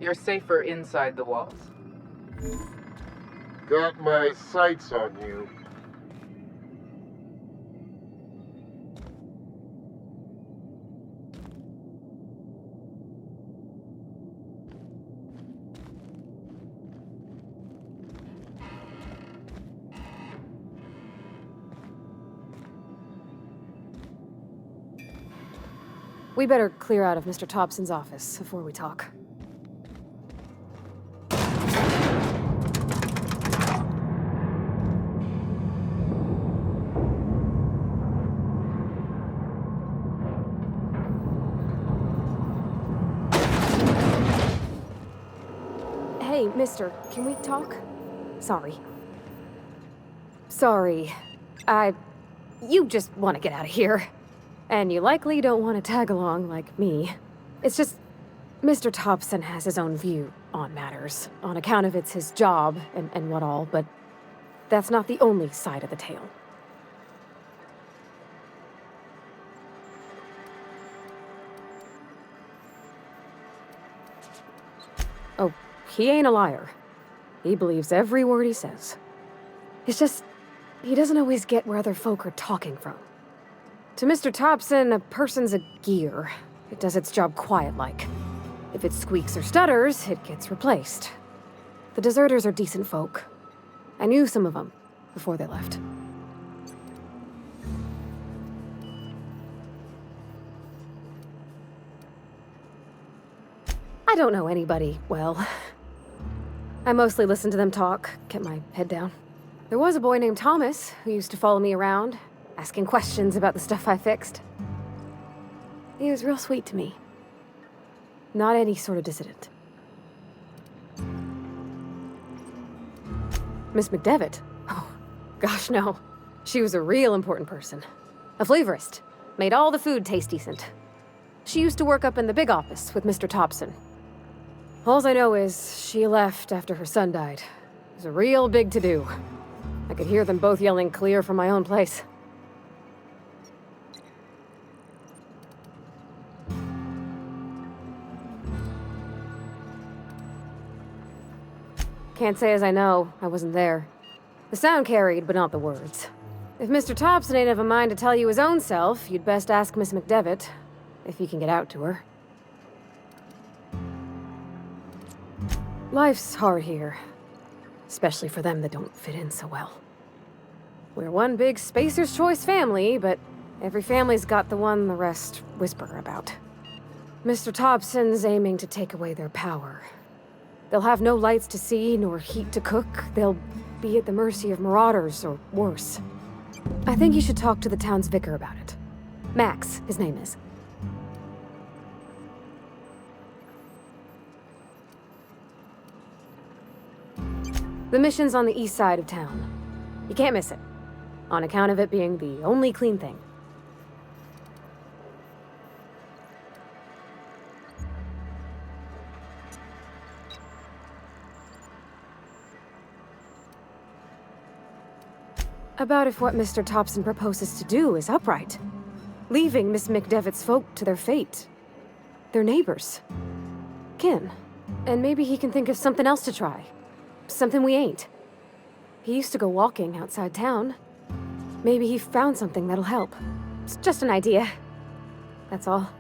You're safer inside the walls. Got my sights on you. We better clear out of Mr. Thompson's office before we talk. Hey, mister, can we talk? Sorry. You just want to get out of here. And you likely don't want to tag along like me. It's just, Mr. Thompson has his own view on matters, on account of it's his job and what all, but that's not the only side of the tale. Oh, he ain't a liar. He believes every word he says. It's just, he doesn't always get where other folk are talking from. To Mr. Thompson, a person's a gear. It does its job quiet-like. If it squeaks or stutters, it gets replaced. The deserters are decent folk. I knew some of them before they left. I don't know anybody well. I mostly listen to them talk, kept my head down. There was a boy named Thomas who used to follow me around, asking questions about the stuff I fixed. He was real sweet to me. Not any sort of dissident. Miss McDevitt? Oh, gosh no. She was a real important person. A flavorist. Made all the food taste decent. She used to work up in the big office with Mr. Thompson. All I know is she left after her son died. It was a real big to-do. I could hear them both yelling clear from my own place. Can't say as I know. I wasn't there. The sound carried, but not the words. If Mr. Thompson ain't of a mind to tell you his own self, you'd best ask Miss McDevitt, if you can get out to her. Life's hard here. Especially for them that don't fit in so well. We're one big Spacer's Choice family, but every family's got the one the rest whisper about. Mr. Thompson's aiming to take away their power. They'll have no lights to see, nor heat to cook. They'll be at the mercy of marauders, or worse. I think you should talk to the town's vicar about it. Max, his name is. The mission's on the east side of town. You can't miss it, on account of it being the only clean thing. About if what Mr. Thompson proposes to do is upright. Leaving Miss McDevitt's folk to their fate. Their neighbors. Kin. And maybe he can think of something else to try. Something we ain't. He used to go walking outside town. Maybe he found something that'll help. It's just an idea. That's all.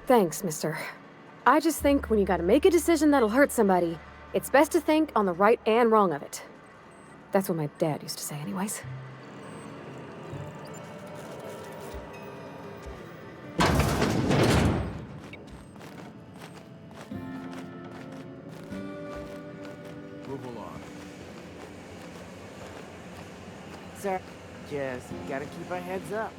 Thanks, mister. I just think when you gotta make a decision that'll hurt somebody, it's best to think on the right and wrong of it. That's what my dad used to say anyways. Move along. Sir, just gotta keep our heads up.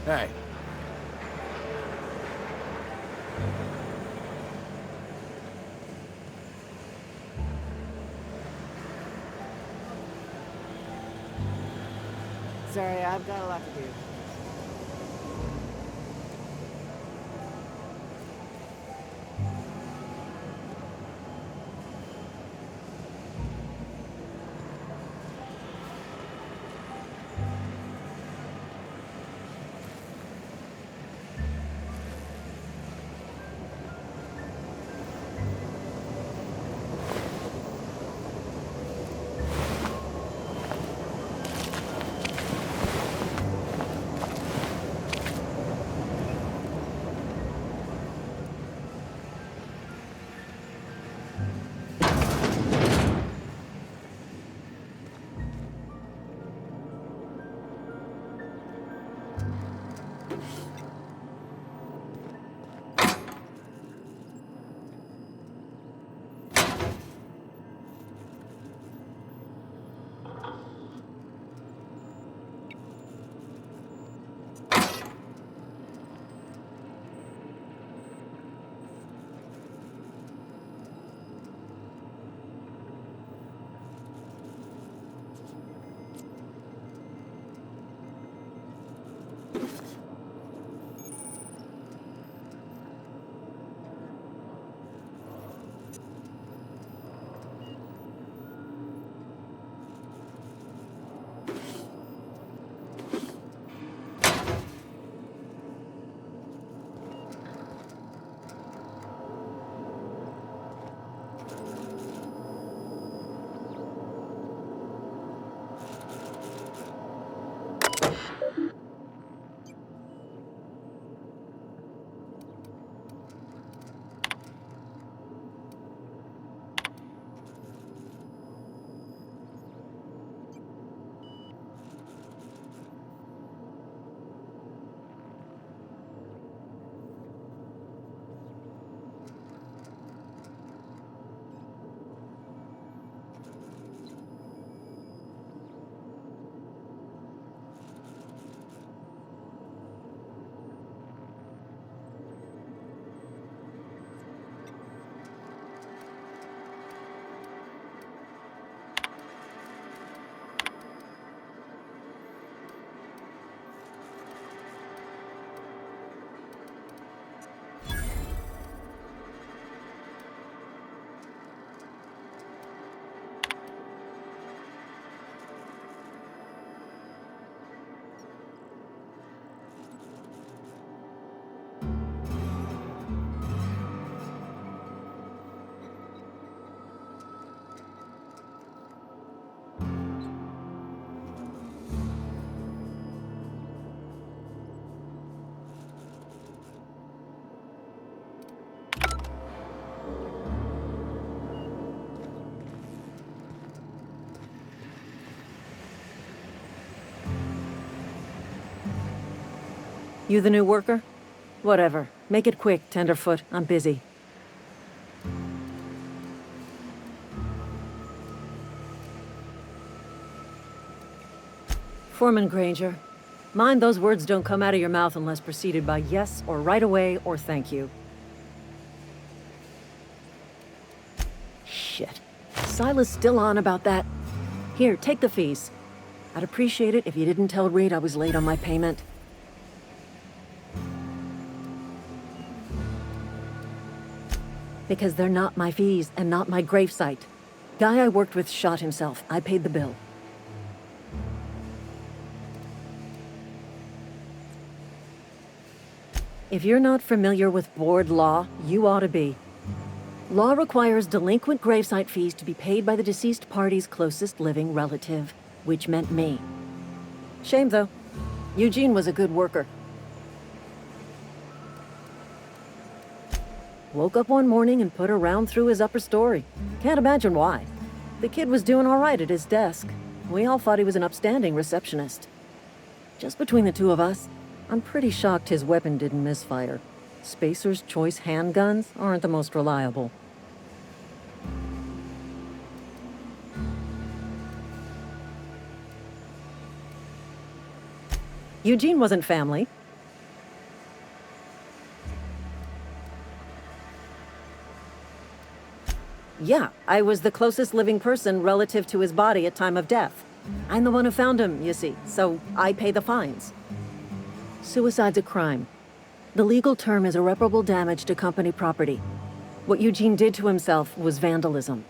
Hey. Sorry, I've got a lot to do. You the new worker? Whatever. Make it quick, Tenderfoot. I'm busy. Foreman Granger, mind those words don't come out of your mouth unless preceded by yes or right away or thank you. Shit. Silas still on about that? Here, take the fees. I'd appreciate it if you didn't tell Reed I was late on my payment. Because they're not my fees and not my gravesite. Guy I worked with shot himself. I paid the bill. If you're not familiar with board law, you ought to be. Law requires delinquent gravesite fees to be paid by the deceased party's closest living relative, which meant me. Shame, though. Eugene was a good worker. Woke up one morning and put a round through his upper story. Can't imagine why. The kid was doing all right at his desk. We all thought he was an upstanding receptionist. Just between the two of us, I'm pretty shocked his weapon didn't misfire. Spacer's Choice handguns aren't the most reliable. Eugene wasn't family. Yeah, I was the closest living person relative to his body at time of death. I'm the one who found him, you see, so I pay the fines. Suicide's a crime. The legal term is irreparable damage to company property. What Eugene did to himself was vandalism.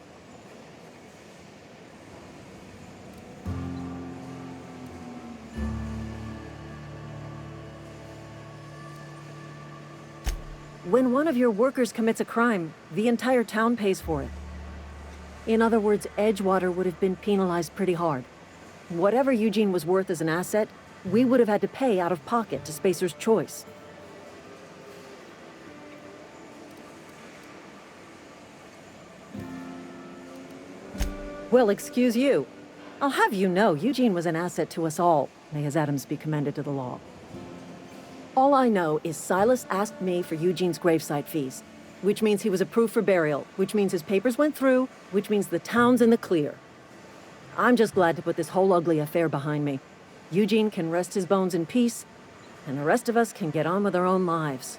When one of your workers commits a crime, the entire town pays for it. In other words, Edgewater would have been penalized pretty hard. Whatever Eugene was worth as an asset, we would have had to pay out of pocket to Spacer's Choice. Well, excuse you. I'll have you know, Eugene was an asset to us all. May his atoms be commended to the law. All I know is Silas asked me for Eugene's gravesite fees, which means he was approved for burial, which means his papers went through, which means the town's in the clear. I'm just glad to put this whole ugly affair behind me. Eugene can rest his bones in peace, and the rest of us can get on with our own lives.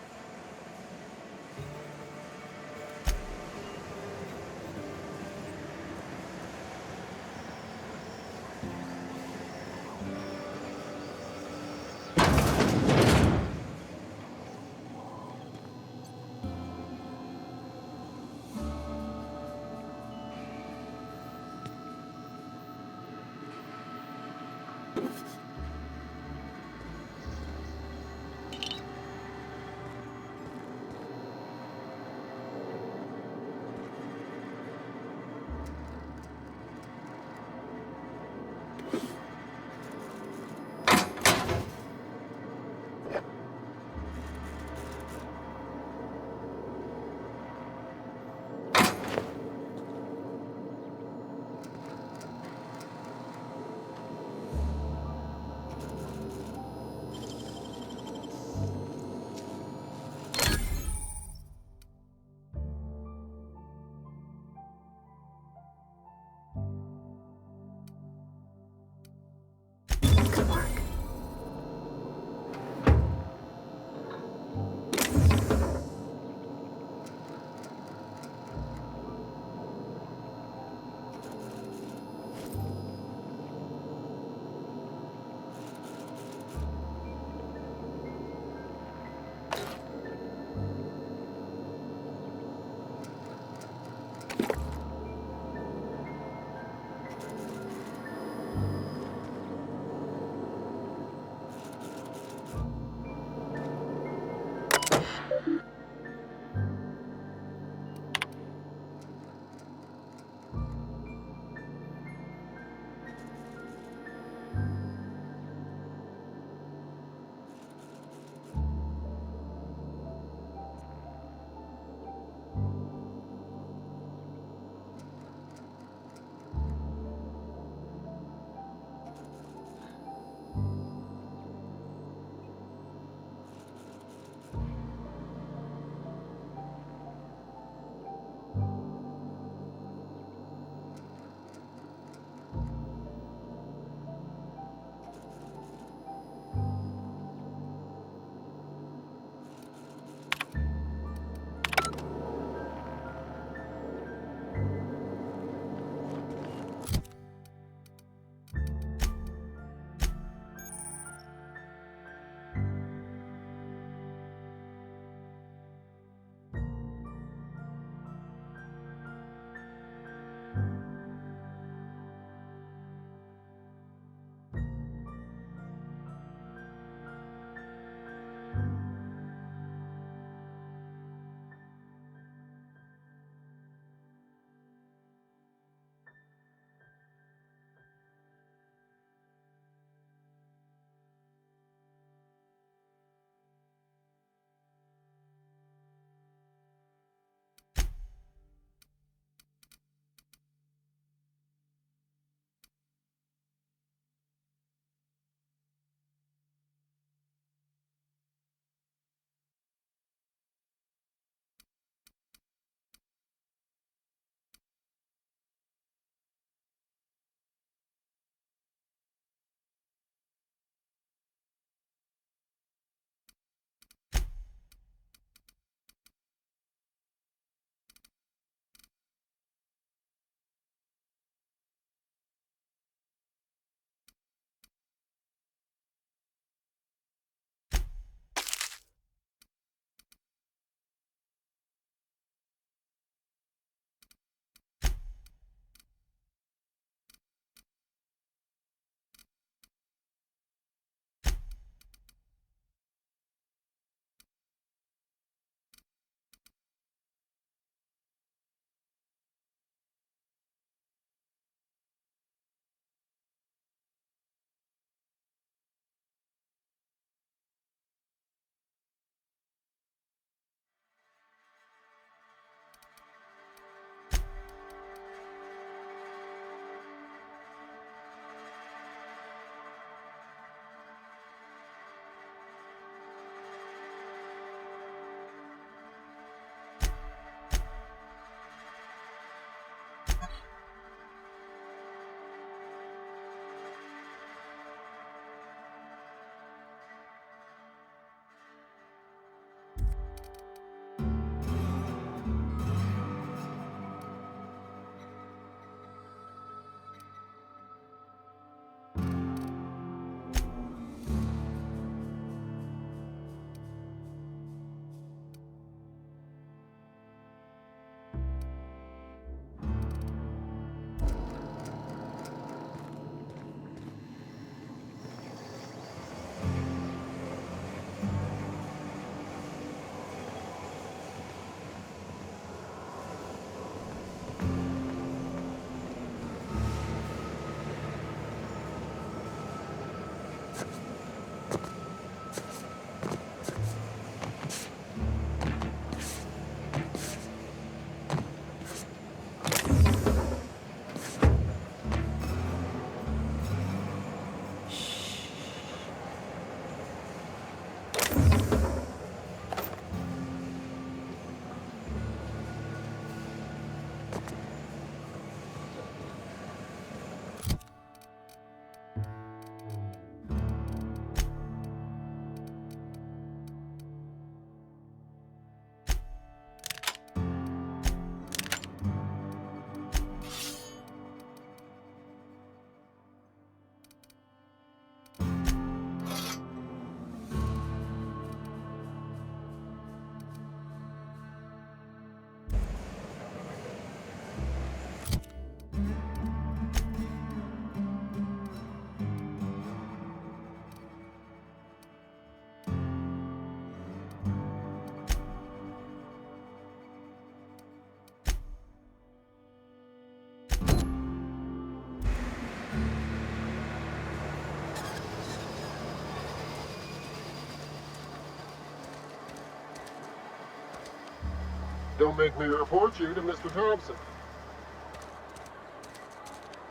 don't make me report you to Mr. Thompson.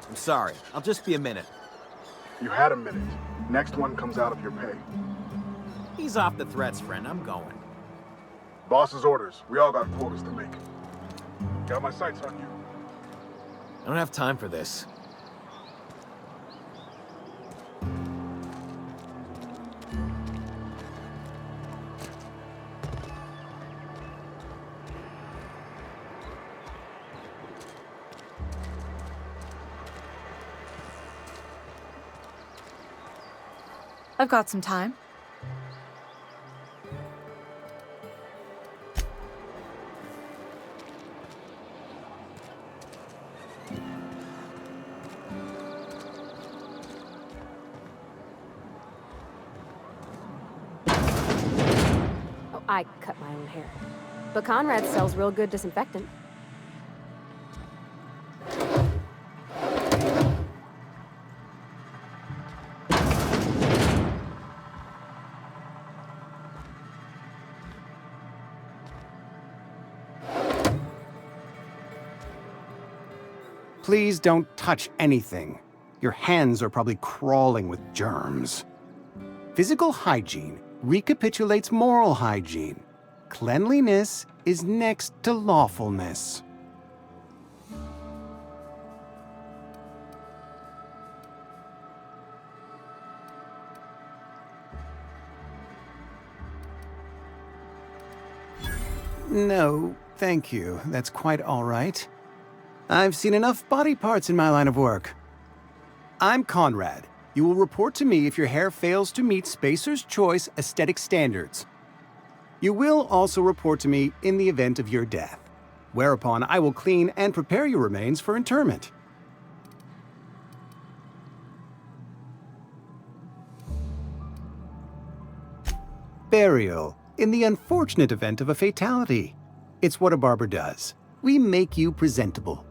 I'm sorry. I'll just be a minute. You had a minute. Next one comes out of your pay. Ease off the threats, friend. I'm going. Boss's orders. We all got quotas to make. Got my sights on you. I don't have time for this. I've got some time. Oh, I cut my own hair. But Conrad sells real good disinfectant. Please don't touch anything. Your hands are probably crawling with germs. Physical hygiene recapitulates moral hygiene. Cleanliness is next to lawfulness. No, thank you. That's quite all right. I've seen enough body parts in my line of work. I'm Conrad. You will report to me if your hair fails to meet Spacer's Choice aesthetic standards. You will also report to me in the event of your death, whereupon I will clean and prepare your remains for interment. Burial, in the unfortunate event of a fatality. It's what a barber does. We make you presentable.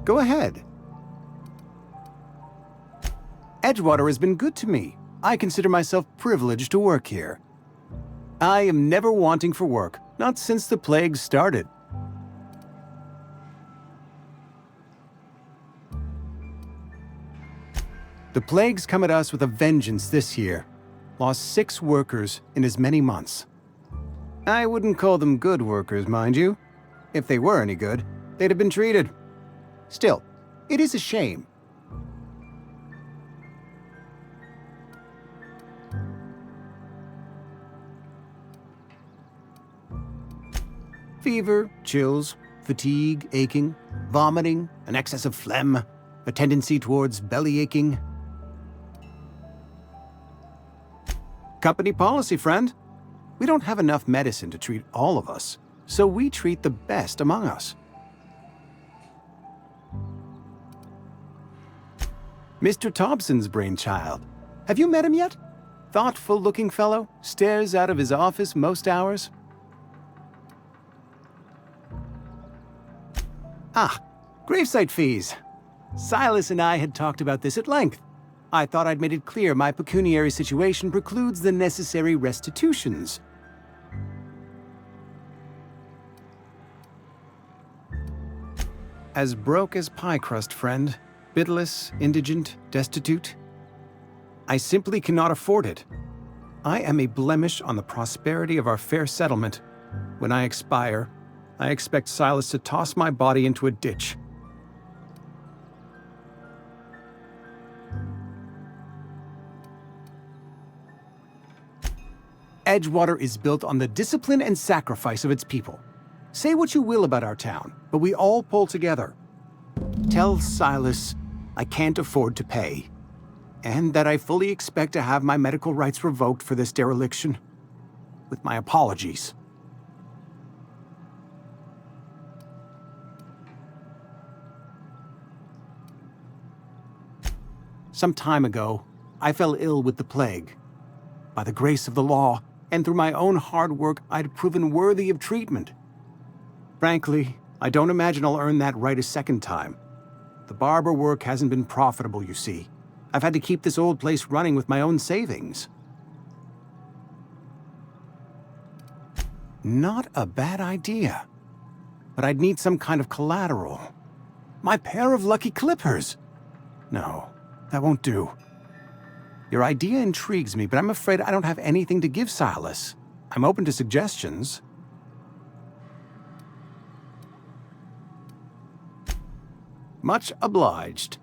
Go ahead. Edgewater has been good to me. I consider myself privileged to work here. I am never wanting for work, not since the plague started. The plague's come at us with a vengeance this year. Lost 6 workers in as many months. I wouldn't call them good workers, mind you. If they were any good, they'd have been treated. Still, it is a shame. Fever, chills, fatigue, aching, vomiting, an excess of phlegm, a tendency towards belly aching. Company policy, friend. We don't have enough medicine to treat all of us, so we treat the best among us. Mr. Thompson's brainchild. Have you met him yet? Thoughtful-looking fellow, stares out of his office most hours. Ah, gravesite fees. Silas and I had talked about this at length. I thought I'd made it clear my pecuniary situation precludes the necessary restitutions. As broke as pie crust, friend. Bitless, indigent, destitute. I simply cannot afford it. I am a blemish on the prosperity of our fair settlement. When I expire, I expect Silas to toss my body into a ditch. Edgewater is built on the discipline and sacrifice of its people. Say what you will about our town, but we all pull together. Tell Silas I can't afford to pay, and that I fully expect to have my medical rights revoked for this dereliction. With my apologies. Some time ago, I fell ill with the plague. By the grace of the law, and through my own hard work, I'd proven worthy of treatment. Frankly, I don't imagine I'll earn that right a second time. The barber work hasn't been profitable, you see. I've had to keep this old place running with my own savings. Not a bad idea. But I'd need some kind of collateral. My pair of lucky clippers! No, that won't do. Your idea intrigues me, but I'm afraid I don't have anything to give Silas. I'm open to suggestions. Much obliged.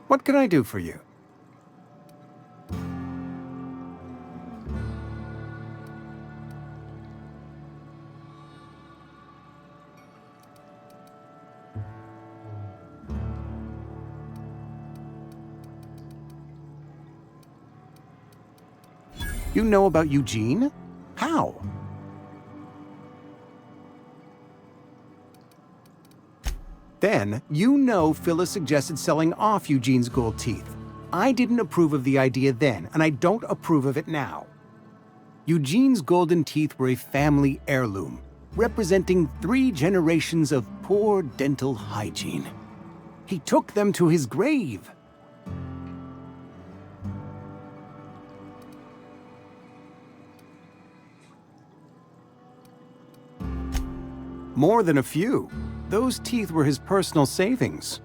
What can I do for you? You know about Eugene? How? Then, you know Phyllis suggested selling off Eugene's gold teeth. I didn't approve of the idea then, and I don't approve of it now. Eugene's golden teeth were a family heirloom, representing 3 generations of poor dental hygiene. He took them to his grave. More than a few. Those teeth were his personal savings.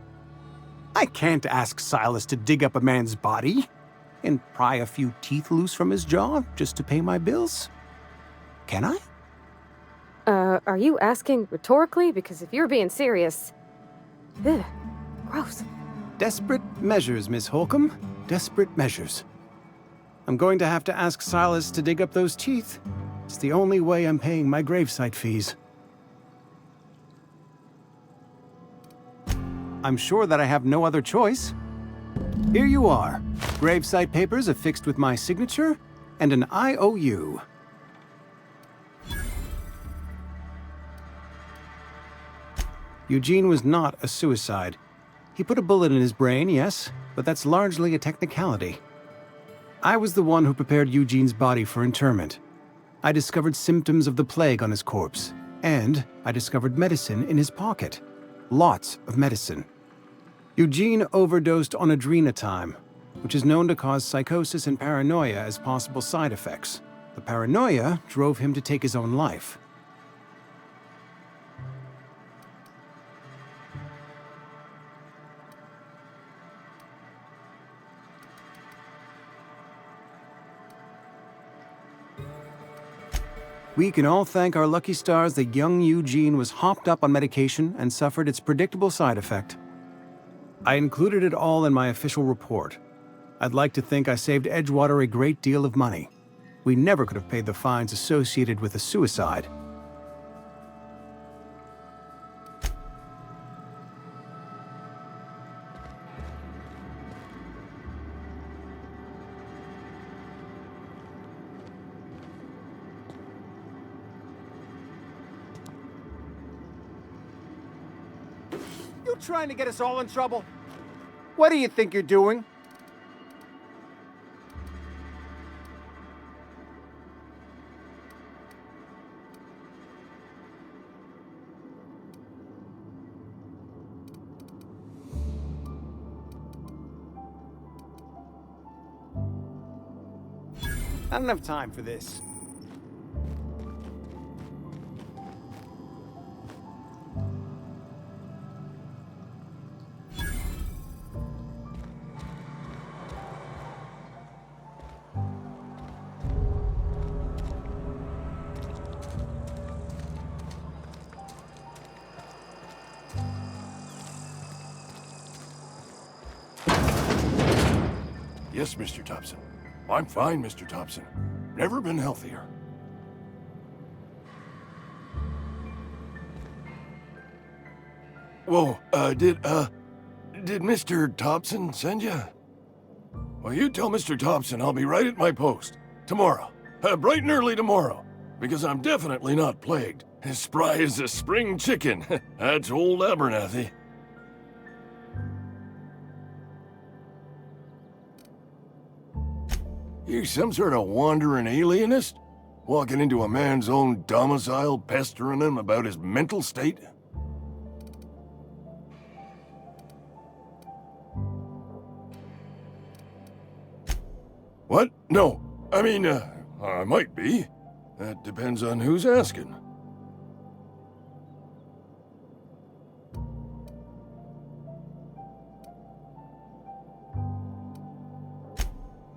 I can't ask Silas to dig up a man's body and pry a few teeth loose from his jaw just to pay my bills. Can I? Are you asking rhetorically? Because if you're being serious... Ugh, gross. Desperate measures, Miss Holcomb. Desperate measures. I'm going to have to ask Silas to dig up those teeth. It's the only way I'm paying my gravesite fees. I'm sure that I have no other choice. Here you are. Gravesite papers affixed with my signature and an IOU. Eugene was not a suicide. He put a bullet in his brain, yes, but that's largely a technicality. I was the one who prepared Eugene's body for interment. I discovered symptoms of the plague on his corpse, and I discovered medicine in his pocket. Lots of medicine. Eugene overdosed on adrenatime, which is known to cause psychosis and paranoia as possible side effects. The paranoia drove him to take his own life. We can all thank our lucky stars that young Eugene was hopped up on medication and suffered its predictable side effect. I included it all in my official report. I'd like to think I saved Edgewater a great deal of money. We never could have paid the fines associated with a suicide. you trying to get us all in trouble? What do you think you're doing? I don't have time for this. Yes, Mr. Thompson. I'm fine, Mr. Thompson. Never been healthier. Whoa, did Mr. Thompson send you? Well, you tell Mr. Thompson I'll be right at my post. Tomorrow. Bright and early tomorrow. Because I'm definitely not plagued. As spry as a spring chicken. That's old Abernathy. You some sort of wandering alienist? Walking into a man's own domicile, pestering him about his mental state? What? No. I mean, I might be. That depends on who's asking.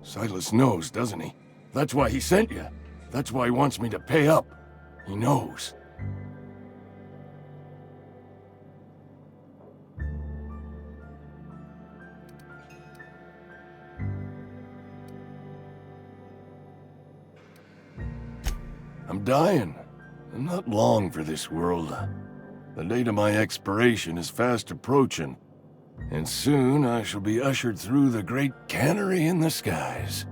Silas knows, doesn't he? That's why he sent you. That's why he wants me to pay up. He knows. I'm dying. I'm not long for this world. The date of my expiration is fast approaching. And soon I shall be ushered through the great cannery in the skies.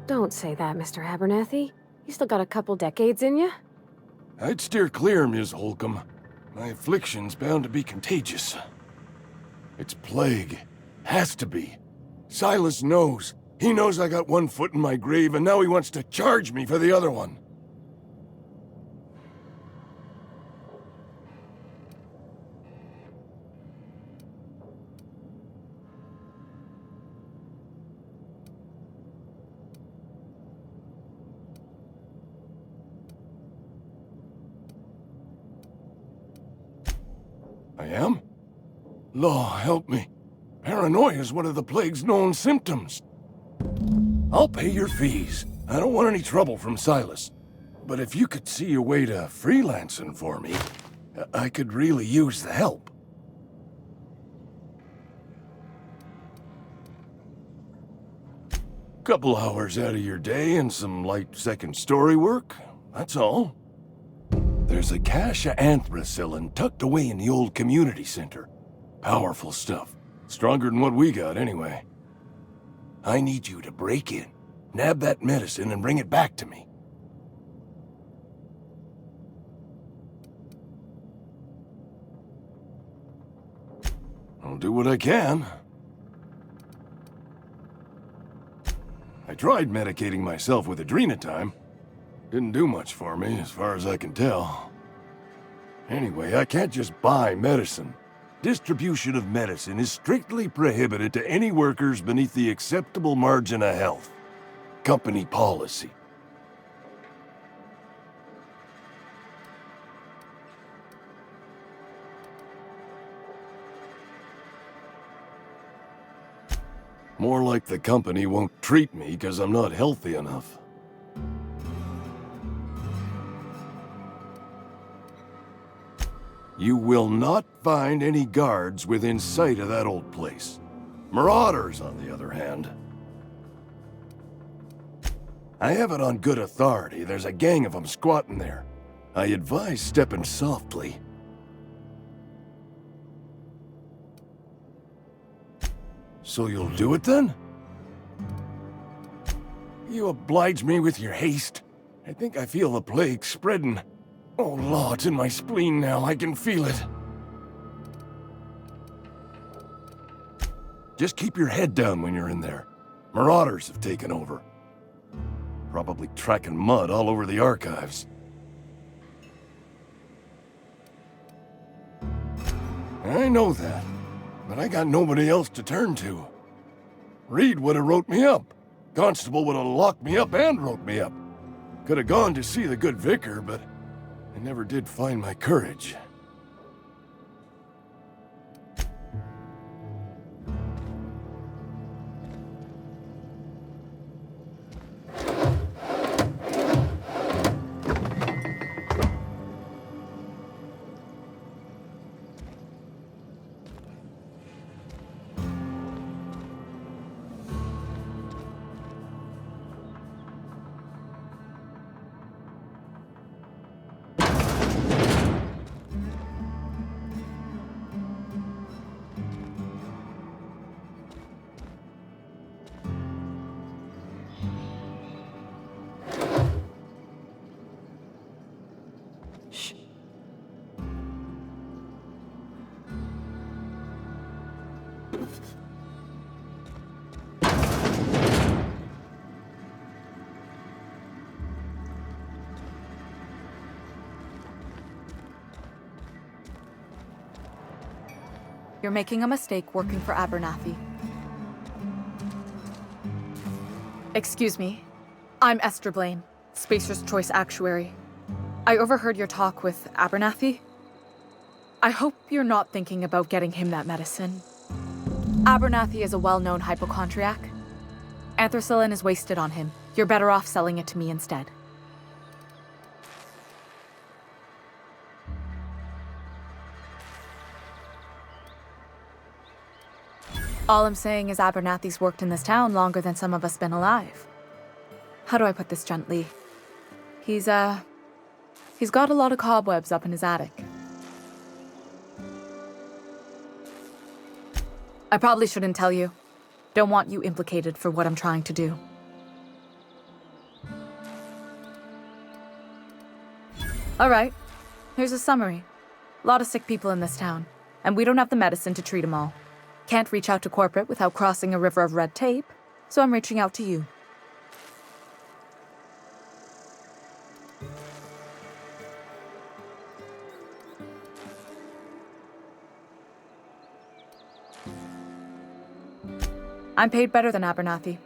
Don't say that, Mr. Abernathy. You still got a couple decades in you. I'd steer clear, Ms. Holcomb. My affliction's bound to be contagious. It's plague. Has to be. Silas knows. He knows I got one foot in my grave, and now he wants to charge me for the other one. I am? Law, help me. Paranoia is one of the plague's known symptoms. I'll pay your fees. I don't want any trouble from Silas. But if you could see a way to freelancing for me, I could really use the help. Couple hours out of your day and some light second-story work, that's all. There's a cache of anthracillin tucked away in the old community center. Powerful stuff. Stronger than what we got, anyway. I need you to break in, nab that medicine, and bring it back to me. I'll do what I can. I tried medicating myself with adrenatime. Didn't do much for me, as far as I can tell. Anyway, I can't just buy medicine. Distribution of medicine is strictly prohibited to any workers beneath the acceptable margin of health. Company policy. More like the company won't treat me because I'm not healthy enough. You will not find any guards within sight of that old place. Marauders, on the other hand. I have it on good authority. There's a gang of them squatting there. I advise stepping softly. So you'll do it then? You oblige me with your haste. I think I feel the plague spreading. Oh, Law, it's in my spleen now. I can feel it. Just keep your head down when you're in there. Marauders have taken over. Probably tracking mud all over the archives. I know that, but I got nobody else to turn to. Reed would have wrote me up. Constable would have locked me up and wrote me up. Could have gone to see the good vicar, but I never did find my courage. You're making a mistake working for Abernathy. Excuse me. I'm Esther Blaine, Spacer's Choice Actuary. I overheard your talk with Abernathy. I hope you're not thinking about getting him that medicine. Abernathy is a well-known hypochondriac. Anthracillin is wasted on him. You're better off selling it to me instead. All I'm saying is Abernathy's worked in this town longer than some of us been alive. How do I put this gently? He's got a lot of cobwebs up in his attic. I probably shouldn't tell you. Don't want you implicated for what I'm trying to do. All right, here's a summary. A lot of sick people in this town, and we don't have the medicine to treat them all. Can't reach out to corporate without crossing a river of red tape, so I'm reaching out to you. I'm paid better than Abernathy.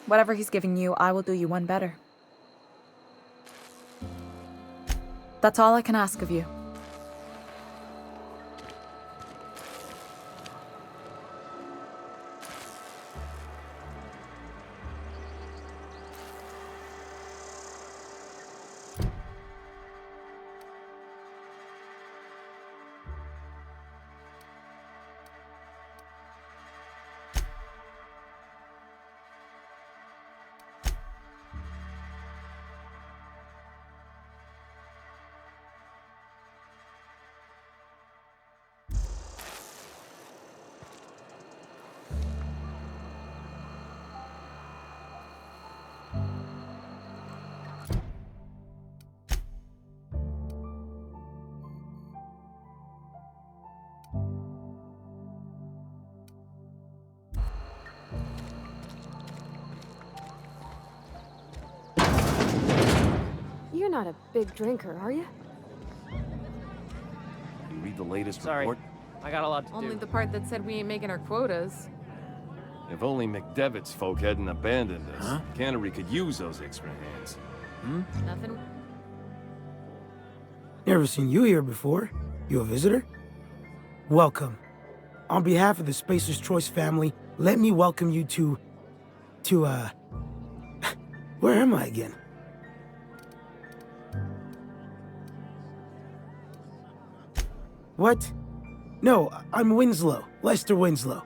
Whatever he's giving you, I will do you one better. That's all I can ask of you. You're not a big drinker, are you? You read the latest Sorry. report? I got a lot to do. Only the part that said we ain't making our quotas. If only McDevitt's folk hadn't abandoned us. Huh? Cannery could use those extra hands. Nothing. Never seen you here before. You a visitor? Welcome. On behalf of the Spacer's Choice family, let me welcome you to, where am I again? What? No, I'm Winslow, Lester Winslow.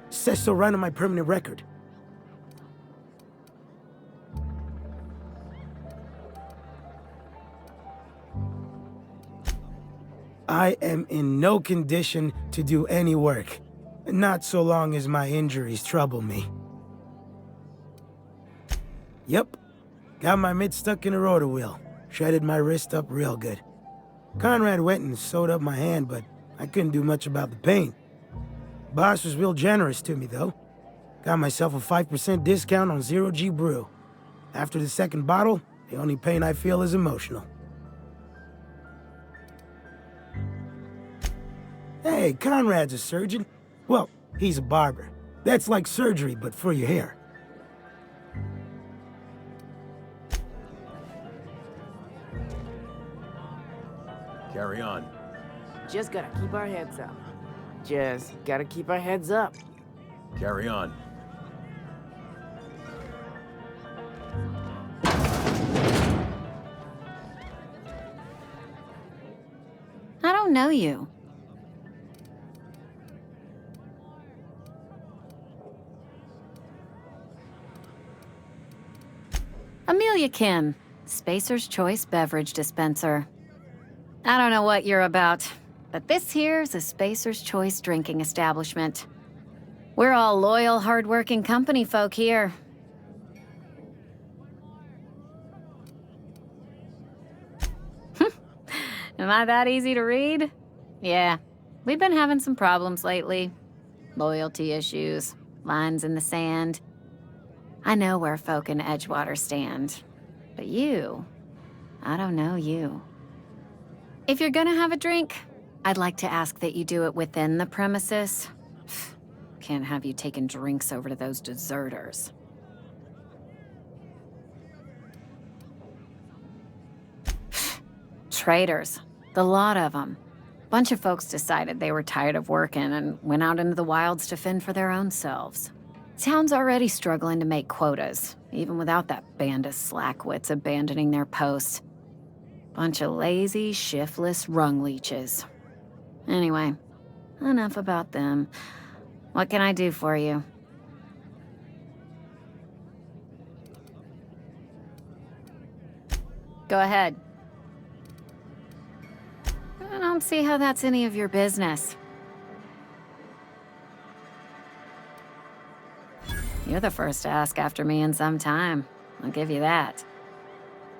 Says so right on my permanent record. I am in no condition to do any work. Not so long as my injuries trouble me. Yep. Got my mid stuck in a rotor wheel. Shredded my wrist up real good. Conrad went and sewed up my hand, but I couldn't do much about the pain. Boss was real generous to me, though. Got myself a 5% discount on Zero G Brew. After the second bottle, the only pain I feel is emotional. Hey, Conrad's a surgeon. Well, he's a barber. That's like surgery, but for your hair. Carry on. Just gotta keep our heads up. Just gotta keep our heads up. Carry on. I don't know you. Amelia Kim, Spacer's Choice Beverage Dispenser. I don't know what you're about, but this here's a Spacer's Choice drinking establishment. We're all loyal, hard-working company folk here. Am I that easy to read? Yeah, we've been having some problems lately. Loyalty issues, lines in the sand. I know where folk in Edgewater stand. But you, I don't know you. If you're gonna have a drink, I'd like to ask that you do it within the premises. Can't have you taking drinks over to those deserters. Traitors. The lot of them. Bunch of folks decided they were tired of working and went out into the wilds to fend for their own selves. Town's already struggling to make quotas, even without that band of slackwits abandoning their posts. Bunch of lazy, shiftless rung leeches. Anyway, enough about them. What can I do for you? Go ahead. I don't see how that's any of your business. You're the first to ask after me in some time. I'll give you that.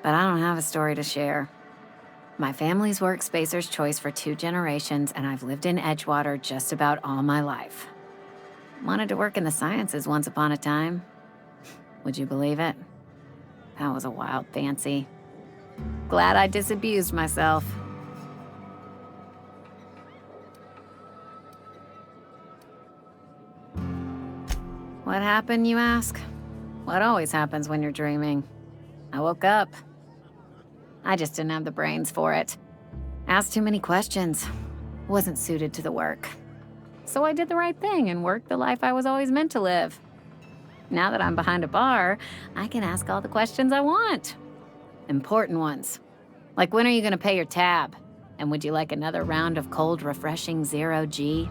But I don't have a story to share. My family's worked Spacer's Choice for 2 generations, and I've lived in Edgewater just about all my life. Wanted to work in the sciences once upon a time. Would you believe it? That was a wild fancy. Glad I disabused myself. What happened, you ask? What always happens when you're dreaming? I woke up. I just didn't have the brains for it. Asked too many questions. Wasn't suited to the work. So I did the right thing and worked the life I was always meant to live. Now that I'm behind a bar, I can ask all the questions I want. Important ones. Like, when are you gonna pay your tab? And would you like another round of cold, refreshing Zero G?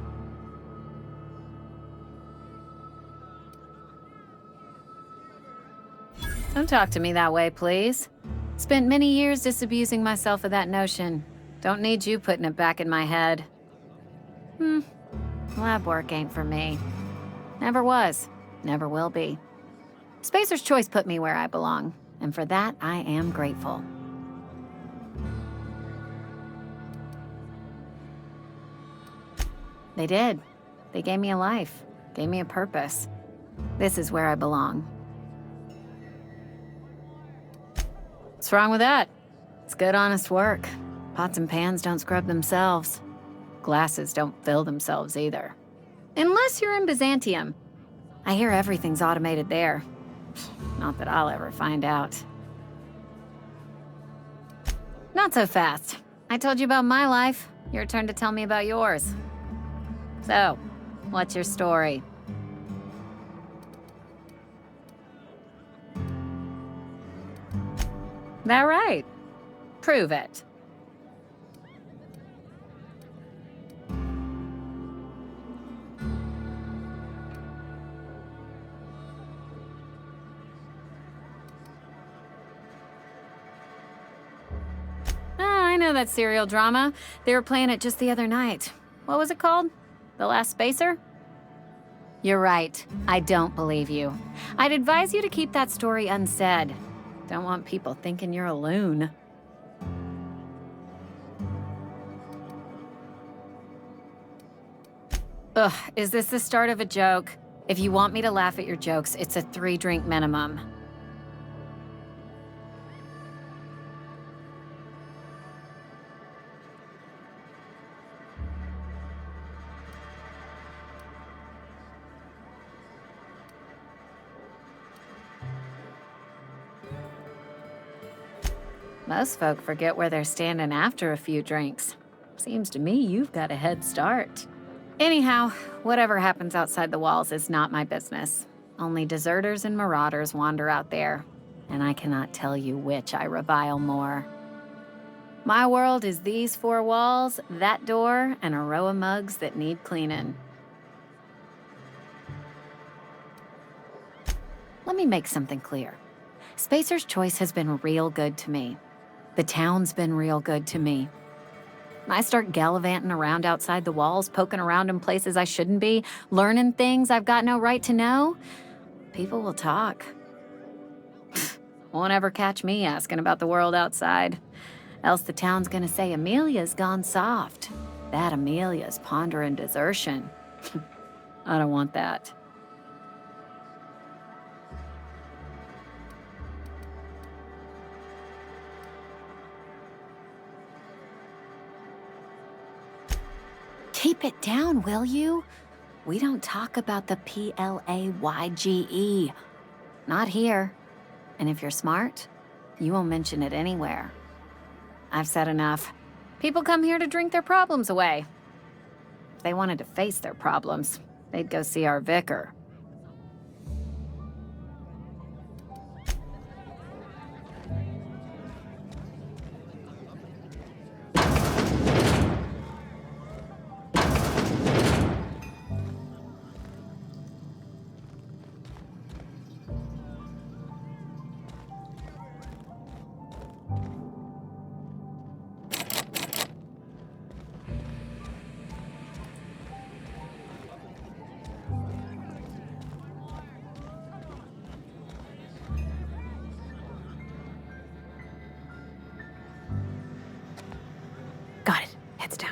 Don't talk to me that way, please. Spent many years disabusing myself of that notion. Don't need you putting it back in my head. Lab work ain't for me. Never was. Never will be. Spacer's Choice put me where I belong, and for that, I am grateful. They did. They gave me a life, gave me a purpose. This is where I belong. What's wrong with that? It's good, honest work. Pots and pans don't scrub themselves. Glasses don't fill themselves either. Unless you're in Byzantium. I hear everything's automated there. Not that I'll ever find out. Not so fast. I told you about my life. Your turn to tell me about yours. So, what's your story? That right? Prove it. I know that serial drama. They were playing it just the other night. What was it called? The Last Spacer? You're right. I don't believe you. I'd advise you to keep that story unsaid. Don't want people thinking you're a loon. Ugh, is this the start of a joke? If you want me to laugh at your jokes, it's a 3-drink minimum. Most folk forget where they're standing after a few drinks. Seems to me you've got a head start. Anyhow, whatever happens outside the walls is not my business. Only deserters and marauders wander out there, and I cannot tell you which I revile more. My world is these 4 walls, that door, and a row of mugs that need cleaning. Let me make something clear. Spacer's Choice has been real good to me. The town's been real good to me. I start gallivanting around outside the walls, poking around in places I shouldn't be, learning things I've got no right to know. People will talk. Won't ever catch me asking about the world outside. Else the town's gonna say Amelia's gone soft. That Amelia's pondering desertion. I don't want that. Keep it down, will you? We don't talk about the PLAYGE. Not here. And if you're smart, you won't mention it anywhere. I've said enough. People come here to drink their problems away. If they wanted to face their problems, they'd go see our vicar. Got it. Heads down.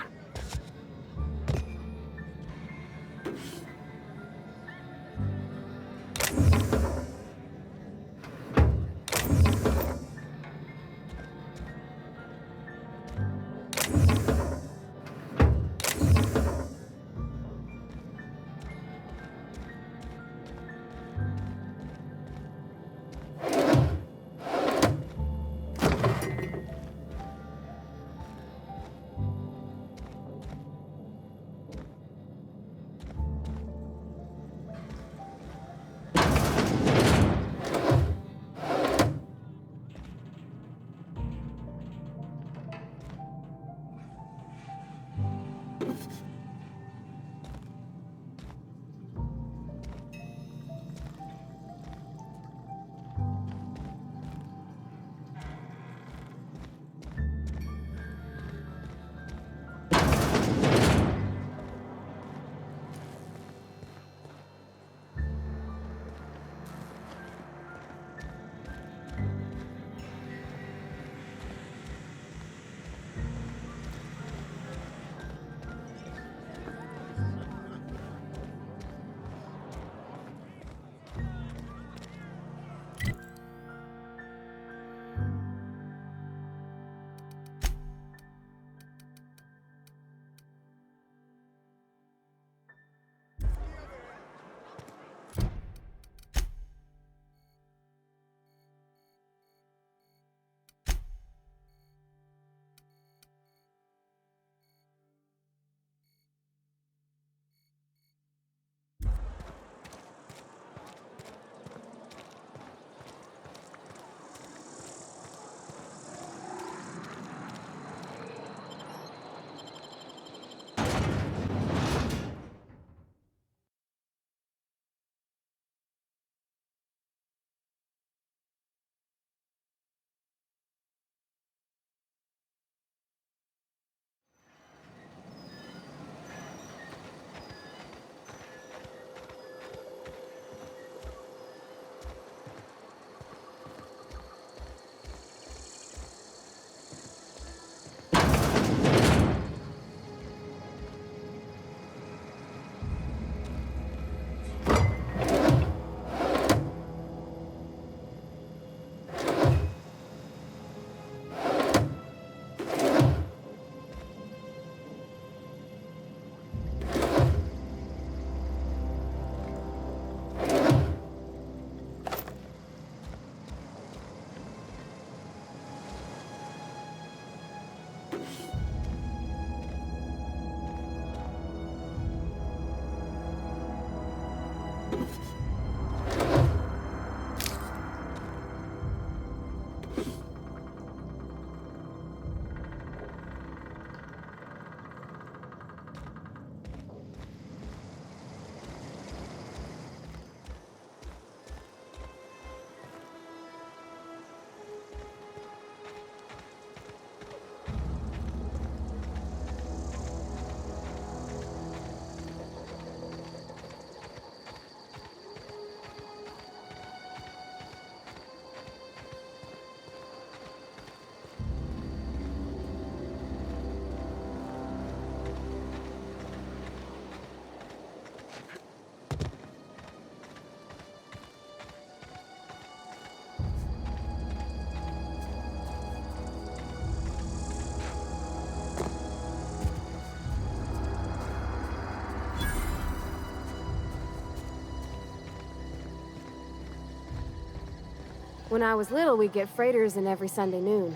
When I was little, we'd get freighters in every Sunday noon.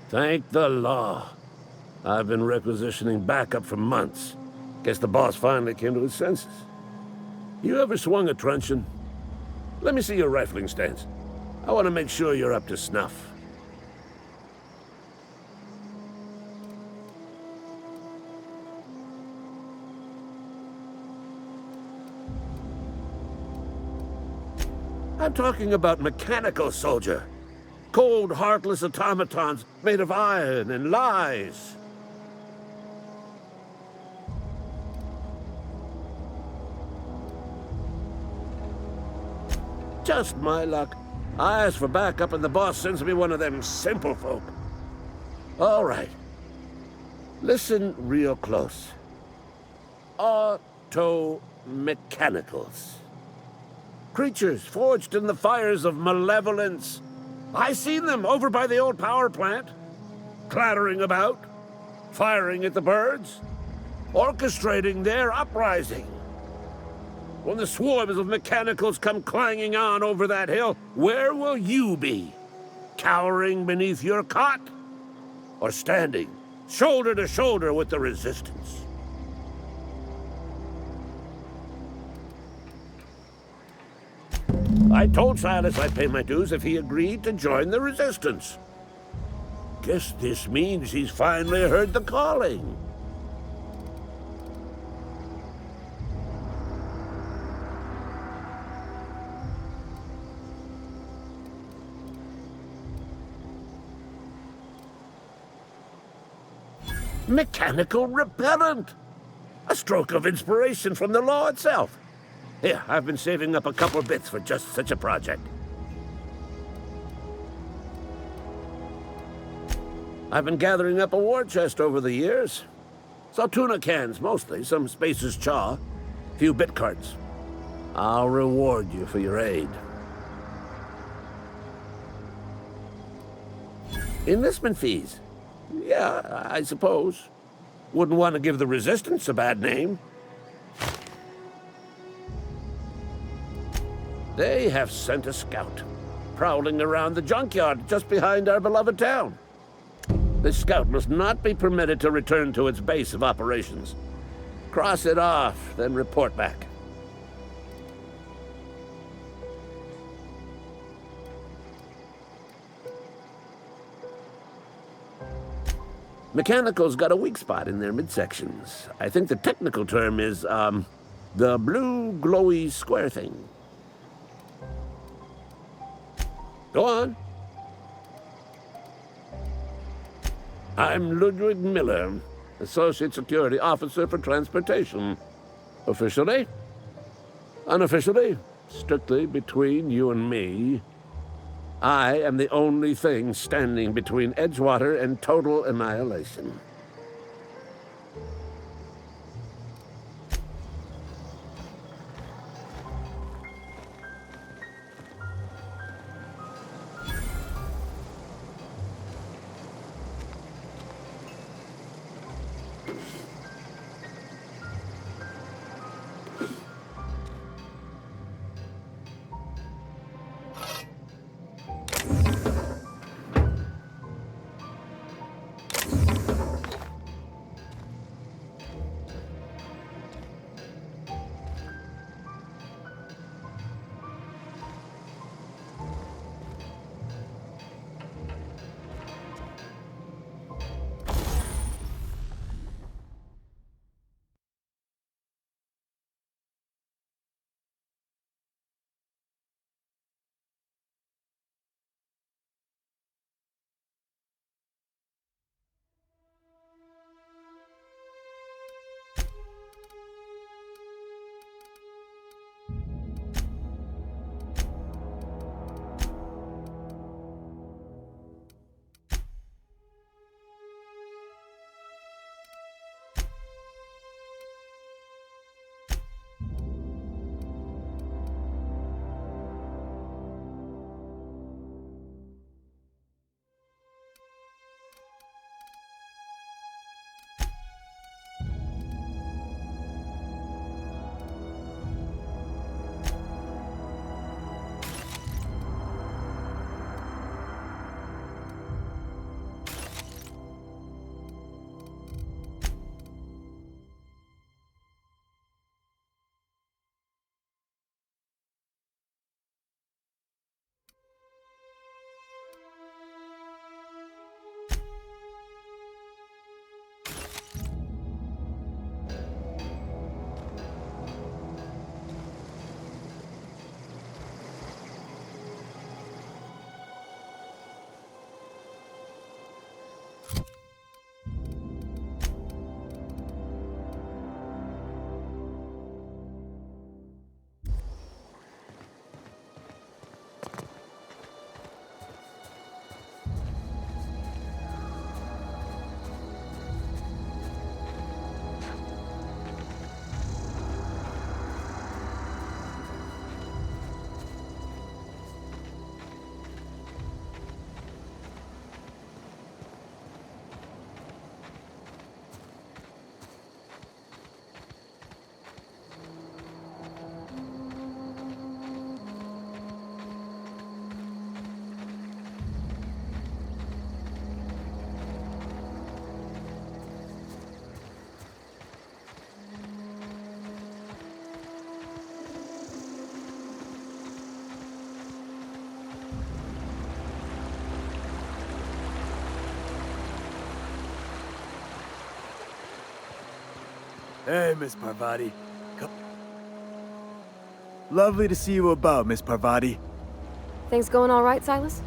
Thank the law. I've been requisitioning backup for months. Guess the boss finally came to his senses. You ever swung a truncheon? Let me see your rifling stance. I want to make sure you're up to snuff. I'm talking about mechanical soldier. Cold, heartless automatons made of iron and lies. Just my luck. I ask for backup and the boss sends me one of them simple folk. All right. Listen real close. Auto-mechanicals. Creatures forged in the fires of malevolence. I seen them over by the old power plant, clattering about, firing at the birds, orchestrating their uprising. When the swarms of mechanicals come clanging on over that hill, where will you be? Cowering beneath your cot? Or standing, shoulder to shoulder with the resistance? I told Silas I'd pay my dues if he agreed to join the resistance. Guess this means he's finally heard the calling. Mechanical repellent! A stroke of inspiration from the law itself. Here, I've been saving up a couple bits for just such a project. I've been gathering up a war chest over the years. Saw tuna cans, mostly, some Spacer's chaw, a few bit cards. I'll reward you for your aid. Enlistment fees. Yeah, I suppose. Wouldn't want to give the Resistance a bad name. They have sent a scout, prowling around the junkyard just behind our beloved town. This scout must not be permitted to return to its base of operations. Cross it off, then report back. Mechanicals got a weak spot in their midsections. I think the technical term is, the blue glowy square thing. Go on. I'm Ludwig Miller, Associate Security Officer for Transportation. Officially? Unofficially? Strictly between you and me. I am the only thing standing between Edgewater and total annihilation. Hey, Miss Parvati. Lovely to see you about, Miss Parvati. Things going all right, Silas?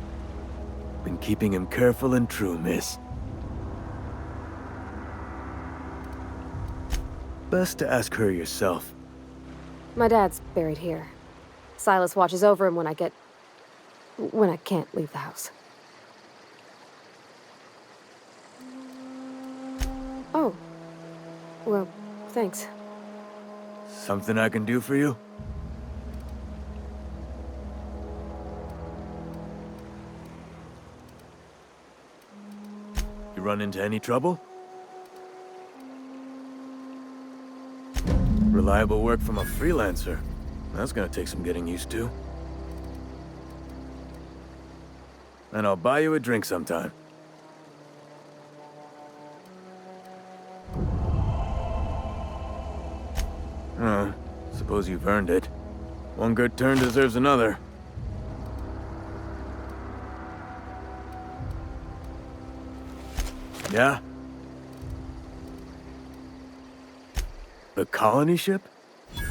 Been keeping him careful and true, miss. Best to ask her yourself. My dad's buried here. Silas watches over him when I can't leave the house. Oh. Well, thanks. Something I can do for you? You run into any trouble? Reliable work from a freelancer. That's gonna take some getting used to. And I'll buy you a drink sometime. Oh, suppose you've earned it. One good turn deserves another. Yeah? The colony ship?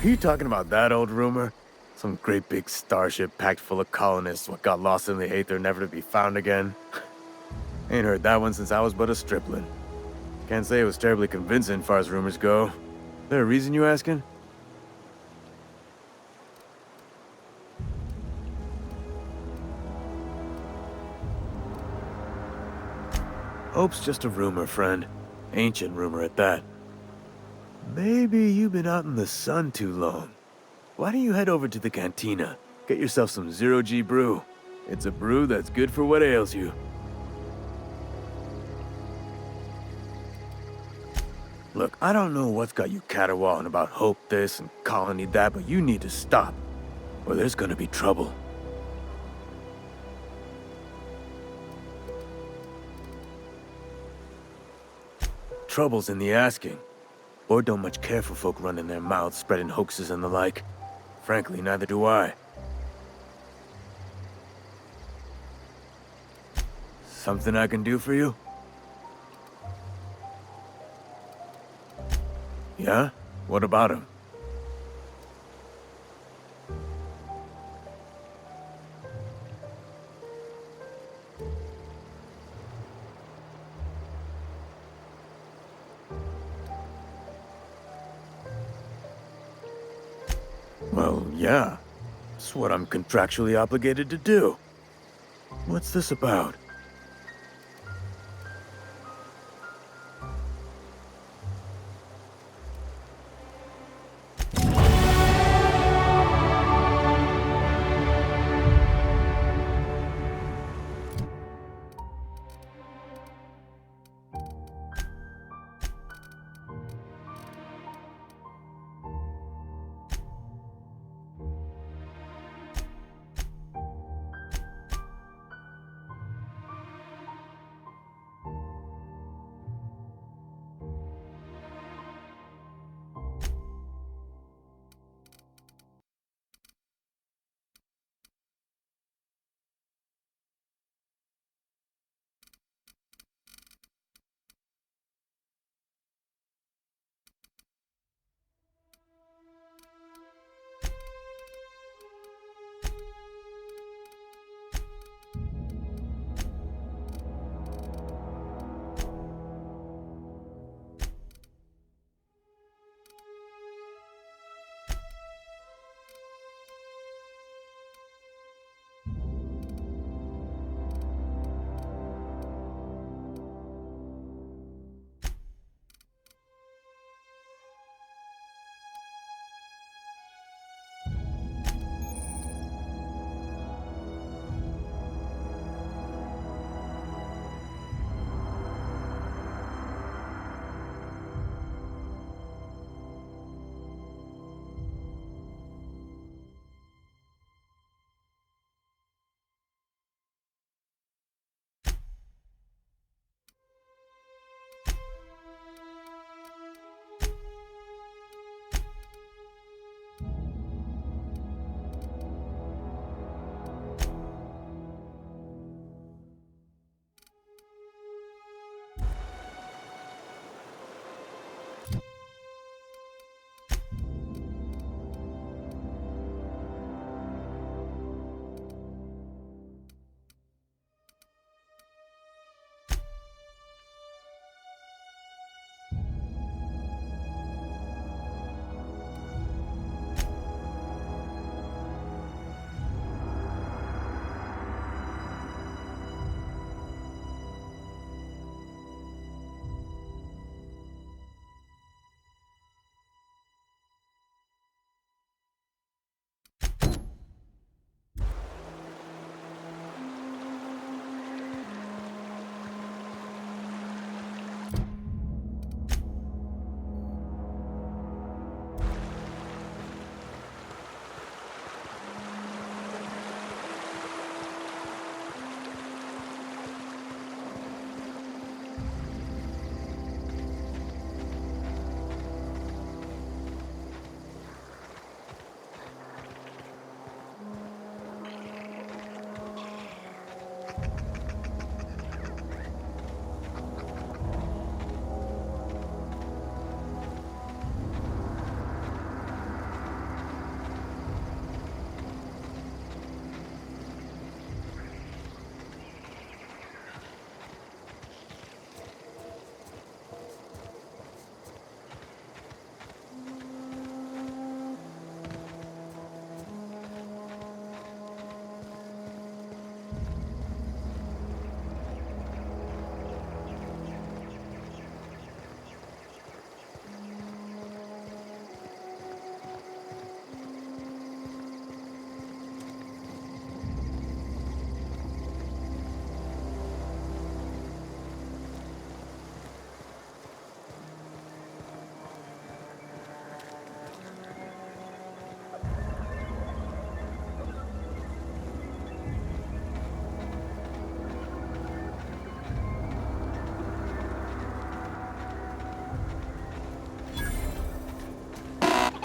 Are you talking about that old rumor? Some great big starship packed full of colonists what got lost in the aether never to be found again? Ain't heard that one since I was but a stripling. Can't say it was terribly convincing far as rumors go. There a reason you asking? Hope's just a rumor, friend. Ancient rumor at that. Maybe you've been out in the sun too long. Why don't you head over to the cantina? Get yourself some zero-G brew. It's a brew that's good for what ails you. Look, I don't know what's got you caterwauling about Hope this and Colony that, but you need to stop, or there's gonna be trouble. Trouble's in the asking. Or don't much care for folk running their mouths, spreading hoaxes and the like. Frankly, neither do I. Something I can do for you? Yeah? What about him? Well, yeah. It's what I'm contractually obligated to do. What's this about?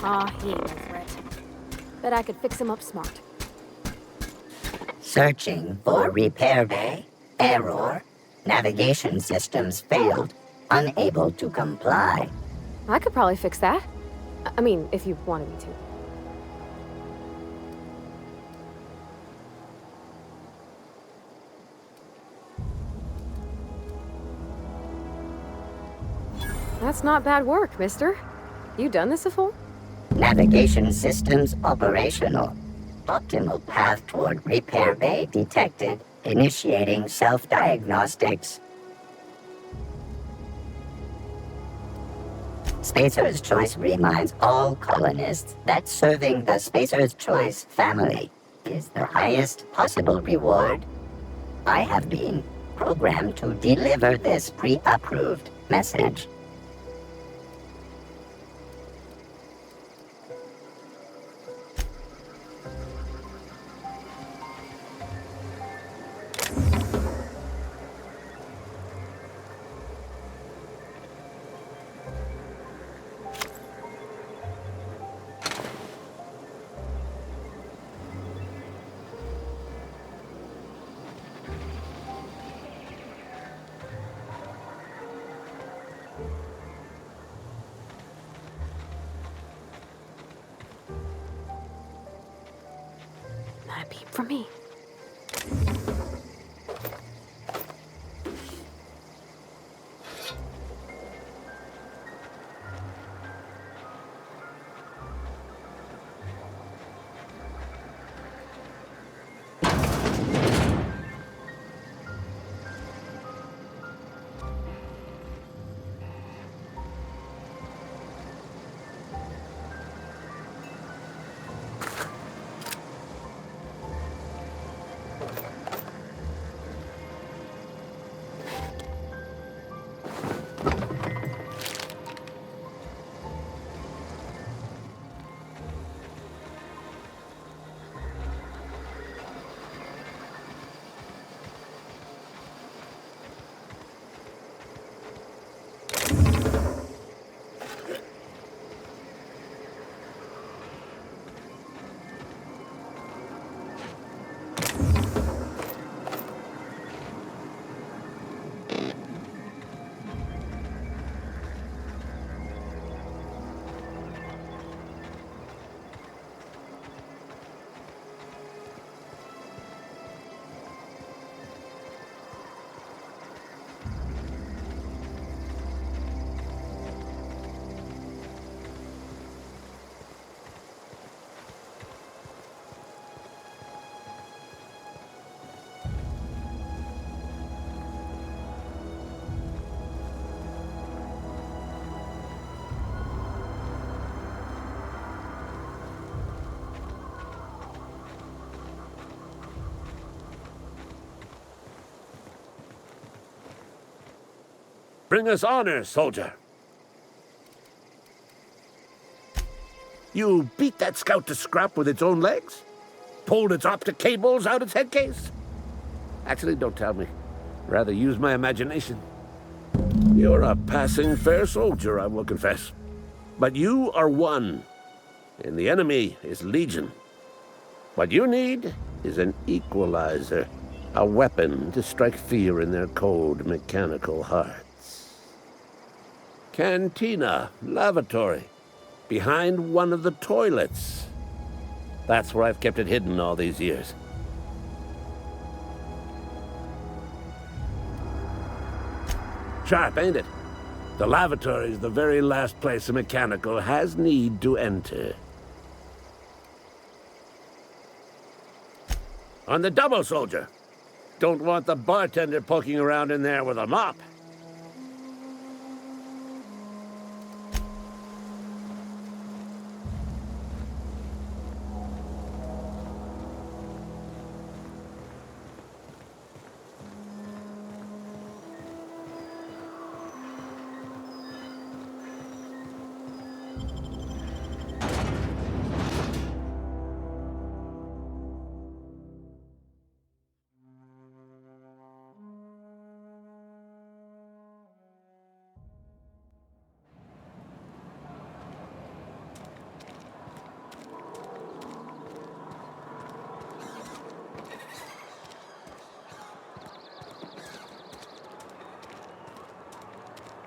Aw, he ain't no threat. Bet I could fix him up smart. Searching for repair bay. Error. Navigation systems failed. Unable to comply. I could probably fix that. I mean, if you wanted me to. That's not bad work, mister. You done this before? Navigation systems operational. Optimal path toward repair bay detected. Initiating self-diagnostics. Spacer's Choice reminds all colonists that serving the Spacer's Choice family is the highest possible reward. I have been programmed to deliver this pre-approved message. Not a peep from me. Bring us honor, soldier. You beat that scout to scrap with its own legs? Pulled its optic cables out its headcase? Actually, don't tell me. Rather use my imagination. You're a passing fair soldier, I will confess. But you are one, and the enemy is legion. What you need is an equalizer, a weapon to strike fear in their cold, mechanical hearts. Cantina, lavatory, behind one of the toilets. That's where I've kept it hidden all these years. Sharp, ain't it? The lavatory is the very last place a mechanical has need to enter. On the double, soldier. Don't want the bartender poking around in there with a mop.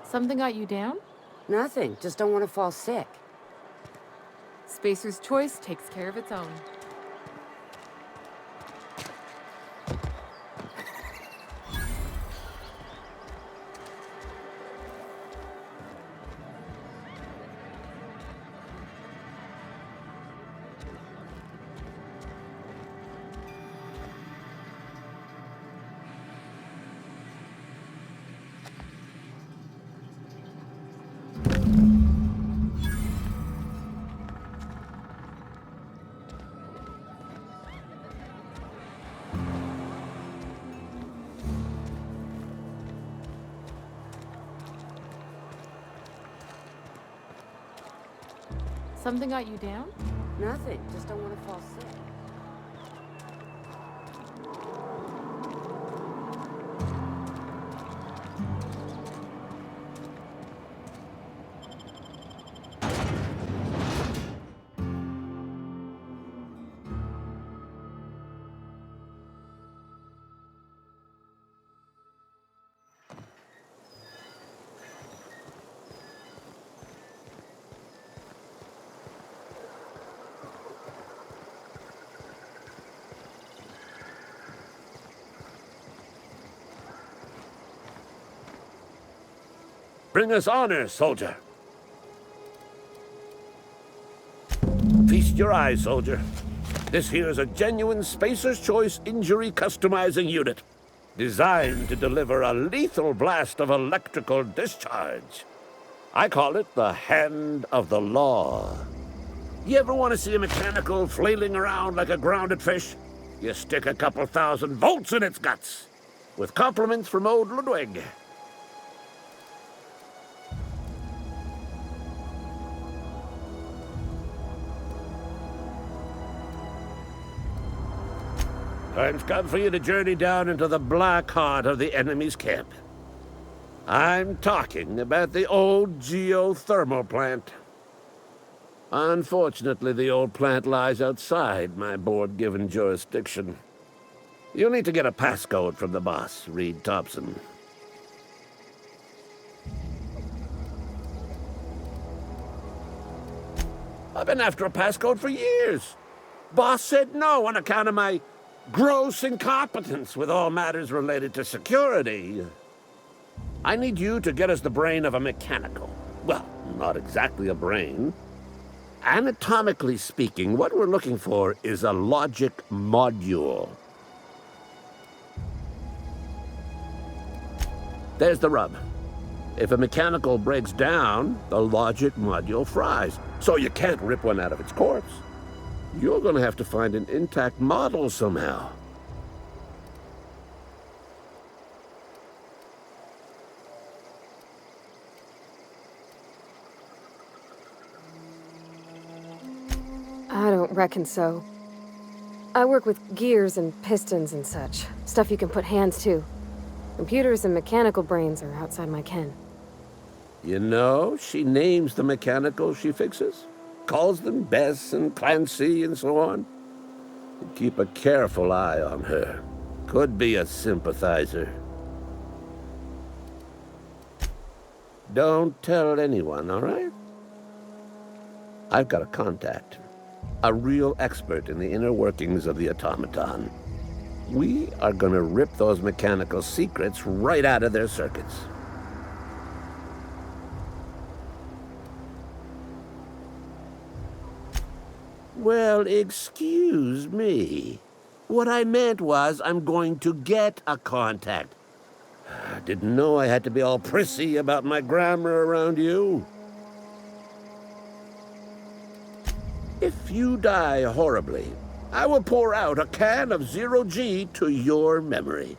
Something got you down? Nothing, just don't want to fall sick. Spacer's Choice takes care of its own. Something got you down? Nothing, just don't want to fall sick. Bring us honor, soldier. Feast your eyes, soldier. This here is a genuine Spacer's Choice injury customizing unit, designed to deliver a lethal blast of electrical discharge. I call it the Hand of the Law. You ever want to see a mechanical flailing around like a grounded fish? You stick a couple thousand volts in its guts. With compliments from old Ludwig. Time's come for you to journey down into the black heart of the enemy's camp. I'm talking about the old geothermal plant. Unfortunately, the old plant lies outside my board-given jurisdiction. You'll need to get a passcode from the boss, Reed Thompson. I've been after a passcode for years. Boss said no on account of my gross incompetence with all matters related to security. I need you to get us the brain of a mechanical. Well, not exactly a brain. Anatomically speaking, what we're looking for is a logic module. There's the rub. If a mechanical breaks down, the logic module fries. So you can't rip one out of its corpse. You're going to have to find an intact model somehow. I don't reckon so. I work with gears and pistons and such. Stuff you can put hands to. Computers and mechanical brains are outside my ken. You know, she names the mechanicals she fixes. Calls them Bess and Clancy and so on. Keep a careful eye on her. Could be a sympathizer. Don't tell anyone, all right? I've got a contact. A real expert in the inner workings of the automaton. We are gonna rip those mechanical secrets right out of their circuits. Well, excuse me. What I meant was I'm going to get a contact. Didn't know I had to be all prissy about my grammar around you. If you die horribly, I will pour out a can of 0G to your memory.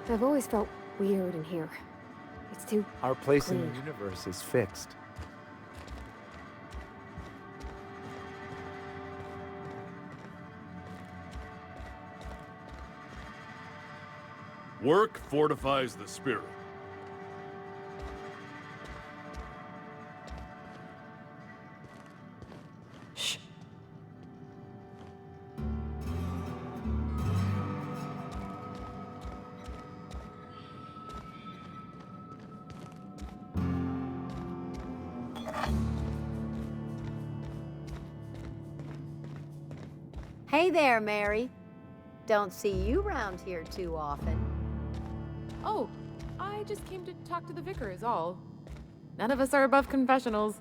I've always felt weird in here. It's too Our place in clean. the universe is fixed. Work fortifies the spirit. Shh. Hey there, Mary. Don't see you round here too often. Oh, I just came to talk to the vicar is all. None of us are above confessionals.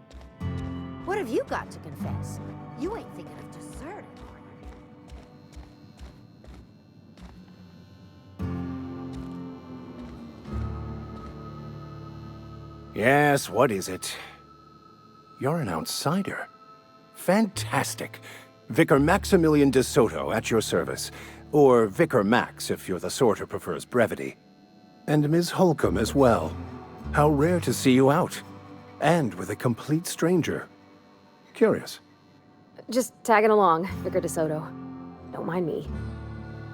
What have you got to confess? You ain't thinking of deserting, Yes, what is it? You're an outsider. Fantastic. Vicar Maximilian de Soto at your service. Or Vicar Max if you're the sort who prefers brevity. And Ms. Holcomb as well. How rare to see you out. And with a complete stranger. Curious. Just tagging along, Vicar DeSoto. Don't mind me.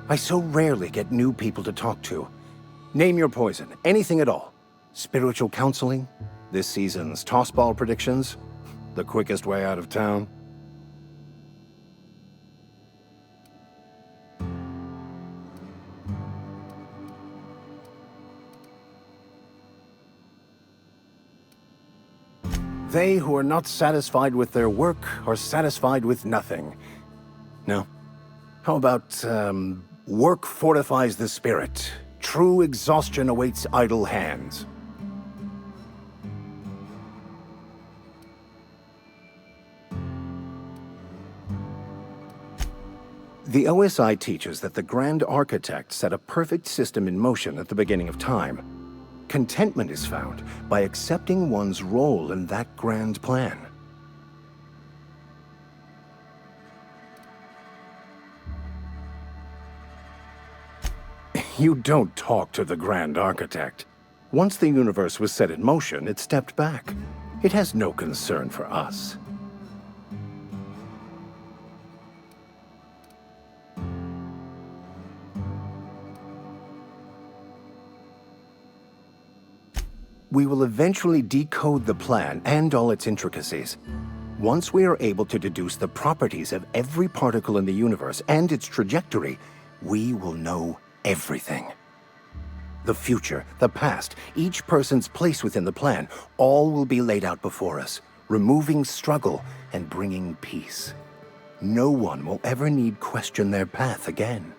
I so rarely get new people to talk to. Name your poison, anything at all. Spiritual counseling? This season's tossball predictions? The quickest way out of town? They who are not satisfied with their work are satisfied with nothing. No. How about, work fortifies the spirit. True exhaustion awaits idle hands. The OSI teaches that the Grand Architect set a perfect system in motion at the beginning of time. Contentment is found by accepting one's role in that grand plan. You don't talk to the Grand Architect. Once the universe was set in motion, it stepped back. It has no concern for us. We will eventually decode the plan and all its intricacies. Once we are able to deduce the properties of every particle in the universe and its trajectory, we will know everything. The future, the past, each person's place within the plan, all will be laid out before us, removing struggle and bringing peace. No one will ever need question their path again.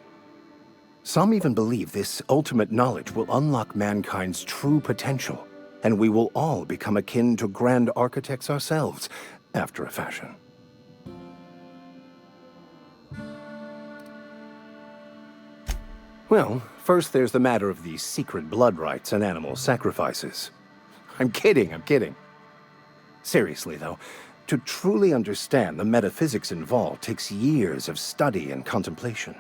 Some even believe this ultimate knowledge will unlock mankind's true potential, and we will all become akin to grand architects ourselves, after a fashion. Well, first there's the matter of the secret blood rites and animal sacrifices. I'm kidding, I'm kidding. Seriously, though, to truly understand the metaphysics involved takes years of study and contemplation.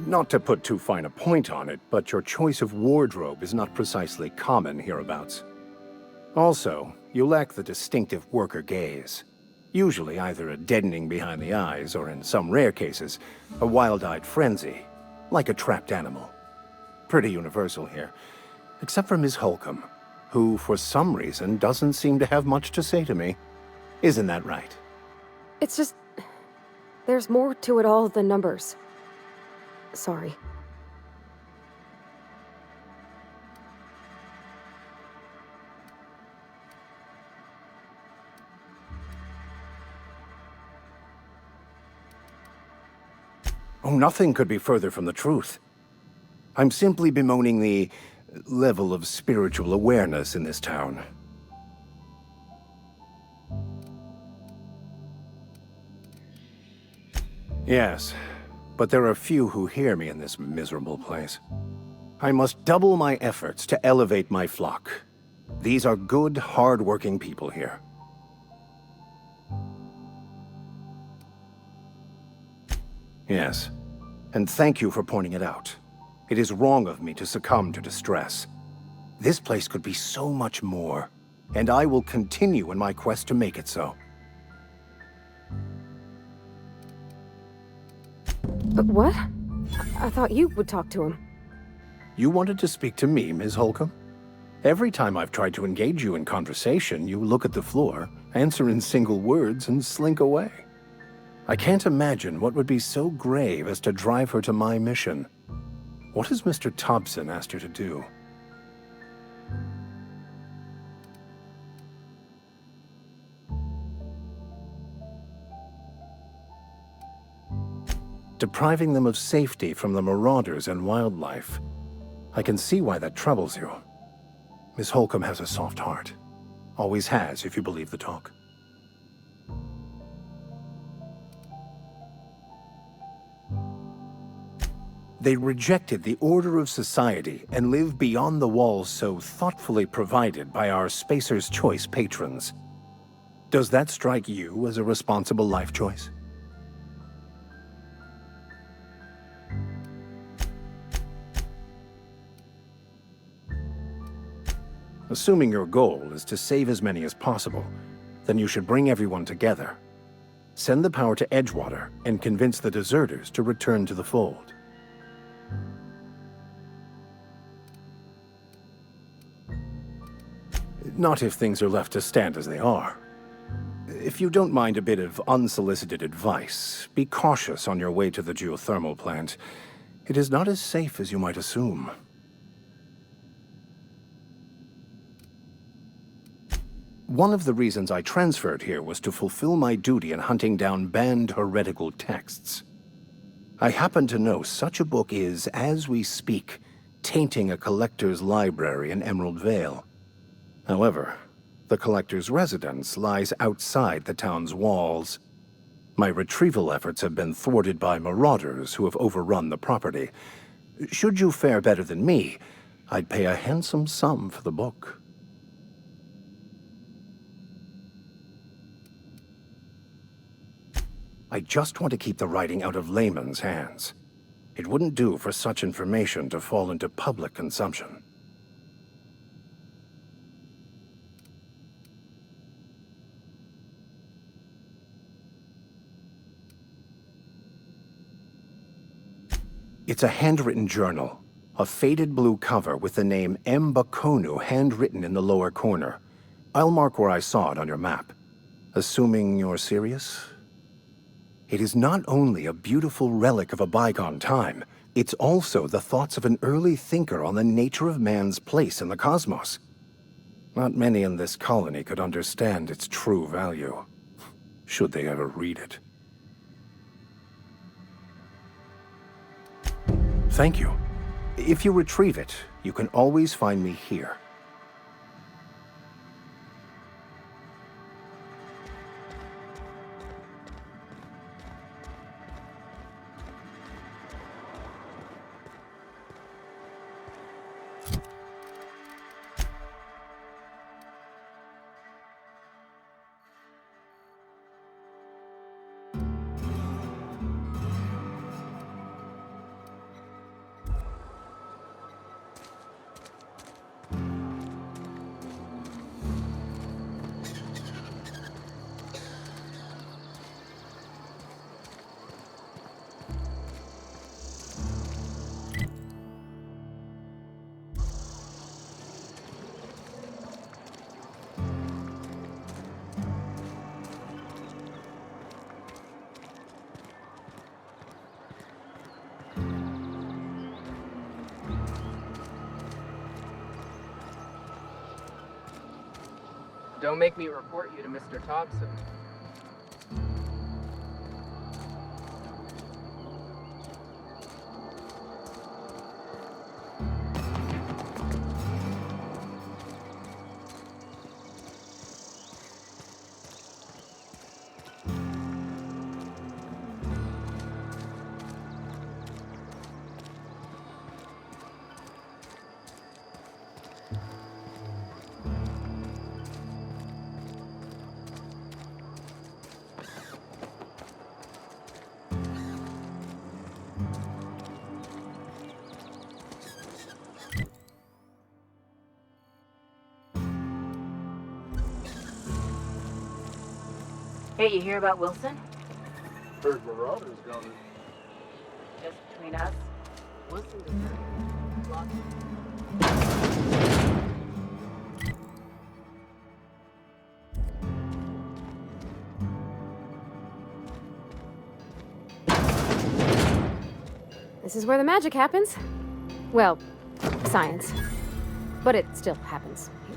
Not to put too fine a point on it, but your choice of wardrobe is not precisely common hereabouts. Also, you lack the distinctive worker gaze. Usually either a deadening behind the eyes, or in some rare cases, a wild-eyed frenzy, like a trapped animal. Pretty universal here, except for Ms. Holcomb, who for some reason doesn't seem to have much to say to me. Isn't that right? It's just... there's more to it all than numbers. Sorry. Oh, nothing could be further from the truth. I'm simply bemoaning the level of spiritual awareness in this town. Yes, but there are few who hear me in this miserable place. I must double my efforts to elevate my flock. These are good, hard-working people here. Yes, And thank you for pointing it out. It is wrong of me to succumb to distress. This place could be so much more, and I will continue in my quest to make it so. But what? I thought you would talk to him. You wanted to speak to me, Ms. Holcomb? Every time I've tried to engage you in conversation, you look at the floor, answer in single words, and slink away. I can't imagine what would be so grave as to drive her to my mission. What has Mr. Thompson asked her to do? Depriving them of safety from the marauders and wildlife. I can see why that troubles you. Miss Holcomb has a soft heart. Always has, if you believe the talk. They rejected the order of society and live beyond the walls so thoughtfully provided by our Spacer's Choice patrons. Does that strike you as a responsible life choice? Assuming your goal is to save as many as possible, then you should bring everyone together. Send the power to Edgewater and convince the deserters to return to the fold. Not if things are left to stand as they are. If you don't mind a bit of unsolicited advice, be cautious on your way to the geothermal plant. It is not as safe as you might assume. One of the reasons I transferred here was to fulfill my duty in hunting down banned heretical texts. I happen to know such a book is, as we speak, tainting a collector's library in Emerald Vale. However, the collector's residence lies outside the town's walls. My retrieval efforts have been thwarted by marauders who have overrun the property. Should you fare better than me, I'd pay a handsome sum for the book. I just want to keep the writing out of layman's hands. It wouldn't do for such information to fall into public consumption. It's a handwritten journal, a faded blue cover with the name M. Bakonu handwritten in the lower corner. I'll mark where I saw it on your map. Assuming you're serious? It is not only a beautiful relic of a bygone time, it's also the thoughts of an early thinker on the nature of man's place in the cosmos. Not many in this colony could understand its true value, should they ever read it. Thank you. If you retrieve it, you can always find me here. Don't make me report you to Mr. Thompson. Hey, you hear about Wilson? Heard Marauders got it. Just between us, Wilson deserves lots. This is where the magic happens. Well, science. But it still happens here.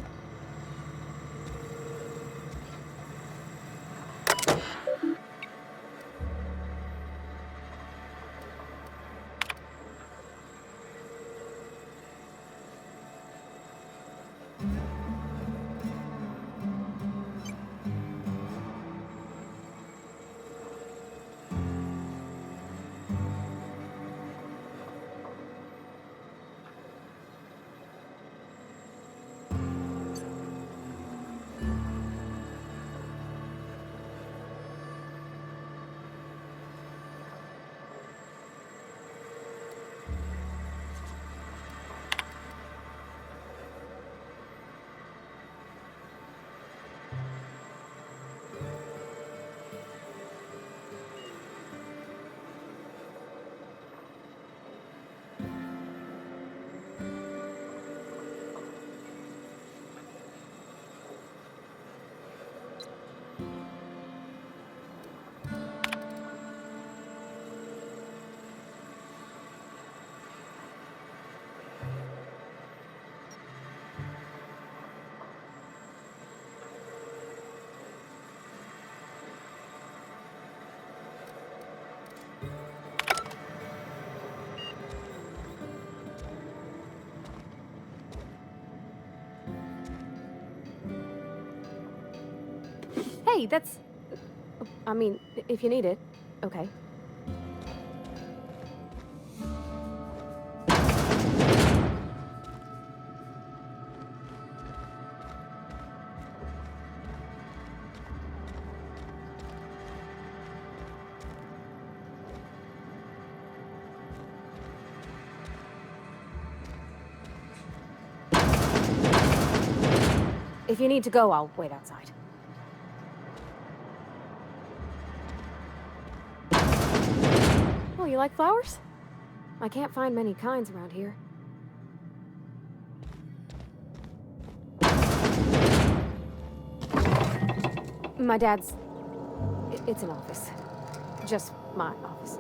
Hey, that's... I mean, if you need it, okay. If you need to go, I'll wait outside. Oh, you like flowers? I can't find many kinds around here. My dad's... It's an office. Just my office.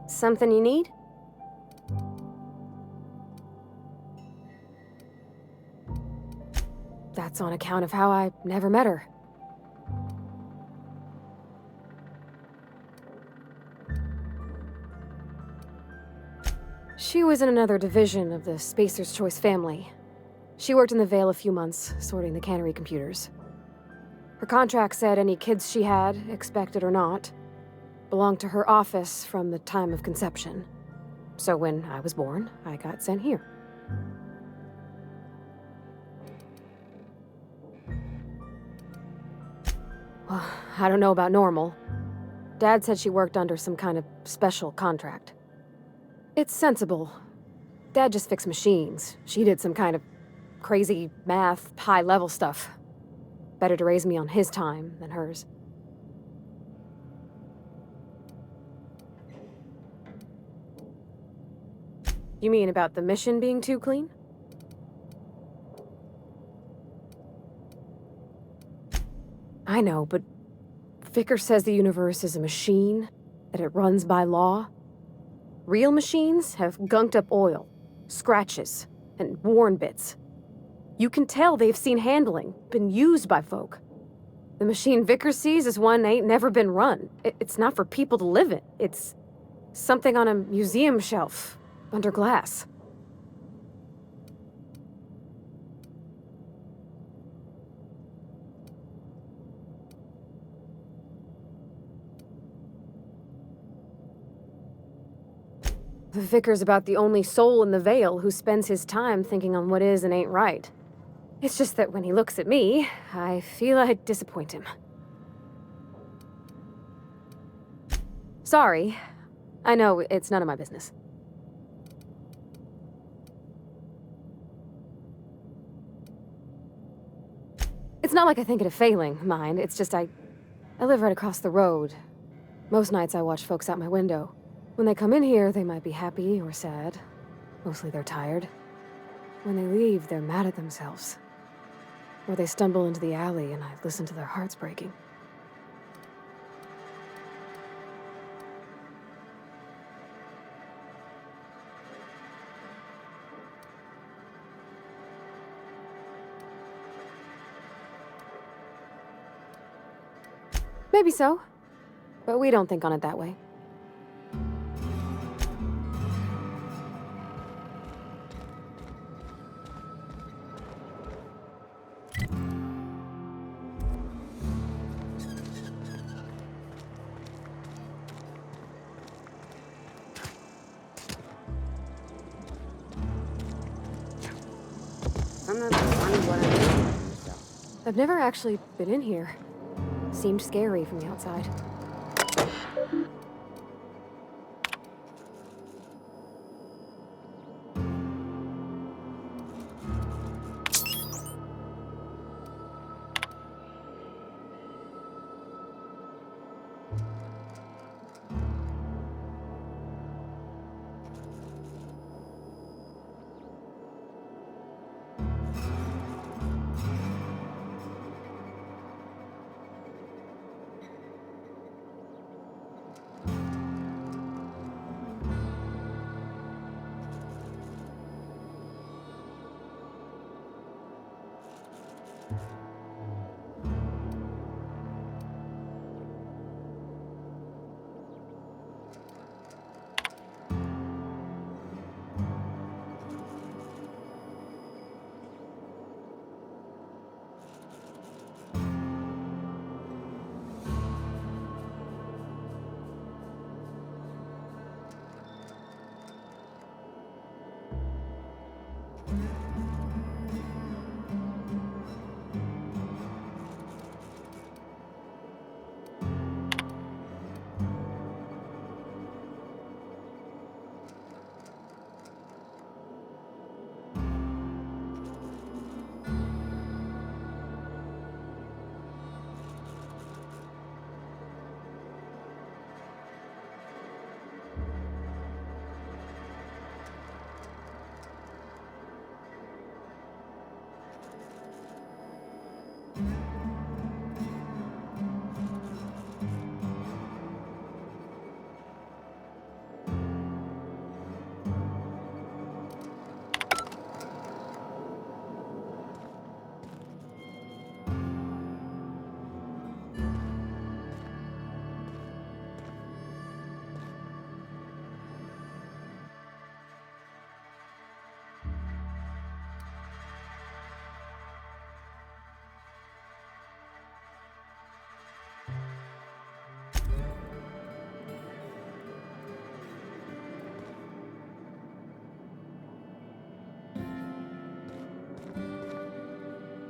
Something you need? That's on account of how I never met her. She was in another division of the Spacer's Choice family. She worked in the Vale a few months, sorting the cannery computers. Her contract said any kids she had, expected or not, belonged to her office from the time of conception. So when I was born, I got sent here. Well, I don't know about normal. Dad said she worked under some kind of special contract. It's sensible. Dad just fixed machines. She did some kind of crazy math, high-level stuff. Better to raise me on his time than hers. You mean about the mission being too clean? I know, but Vickers says the universe is a machine, that it runs by law. Real machines have gunked up oil, scratches, and worn bits. You can tell they've seen handling, been used by folk. The machine Vickers sees is one ain't never been run. It's not for people to live in. It's something on a museum shelf, under glass. The Vicar's about the only soul in the Vale who spends his time thinking on what is and ain't right. It's just that when he looks at me, I feel I'd disappoint him. Sorry. I know, it's none of my business. It's not like I think it a failing, mind. It's just I live right across the road. Most nights I watch folks out my window. When they come in here, they might be happy or sad. Mostly they're tired. When they leave, they're mad at themselves. Or they stumble into the alley and I listen to their hearts breaking. Maybe so, but we don't think on it that way. I've never actually been in here. Seemed scary from the outside.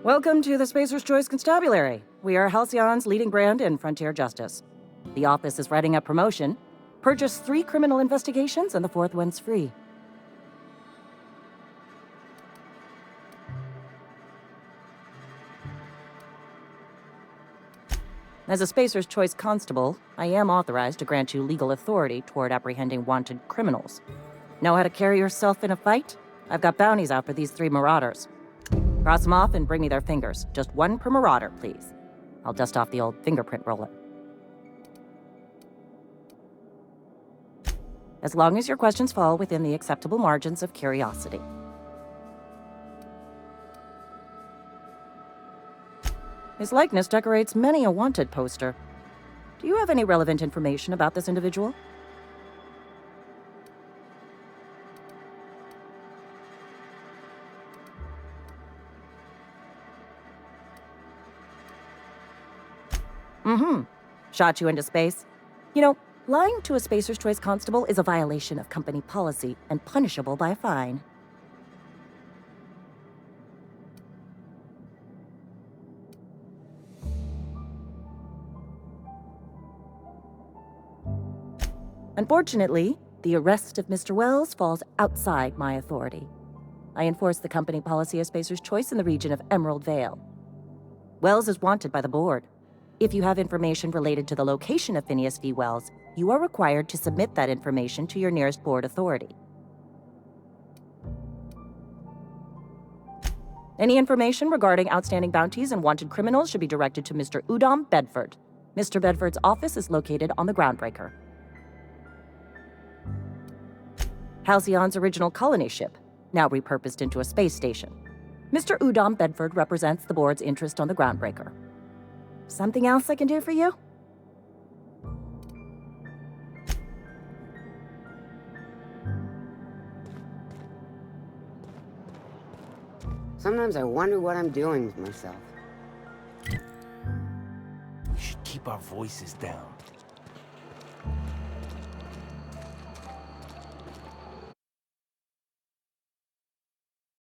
Welcome to the Spacer's Choice Constabulary. We are Halcyon's leading brand in frontier justice. The office is writing up promotion. Purchase 3 criminal investigations and the 4th one's free. As a Spacer's Choice Constable, I am authorized to grant you legal authority toward apprehending wanted criminals. Know how to carry yourself in a fight? I've got bounties out for these 3 marauders. Cross them off and bring me their fingers. Just 1 per marauder, please. I'll dust off the old fingerprint roller. As long as your questions fall within the acceptable margins of curiosity. His likeness decorates many a wanted poster. Do you have any relevant information about this individual? Shot you into space? You know, lying to a Spacer's Choice constable is a violation of company policy and punishable by a fine. Unfortunately, the arrest of Mr. Wells falls outside my authority. I enforce the company policy of Spacer's Choice in the region of Emerald Vale. Wells is wanted by the board. If you have information related to the location of Phineas V. Wells, you are required to submit that information to your nearest board authority. Any information regarding outstanding bounties and wanted criminals should be directed to Mr. Udom Bedford. Mr. Bedford's office is located on the Groundbreaker. Halcyon's original colony ship, now repurposed into a space station. Mr. Udom Bedford represents the board's interest on the Groundbreaker. Something else I can do for you? Sometimes I wonder what I'm doing with myself. We should keep our voices down.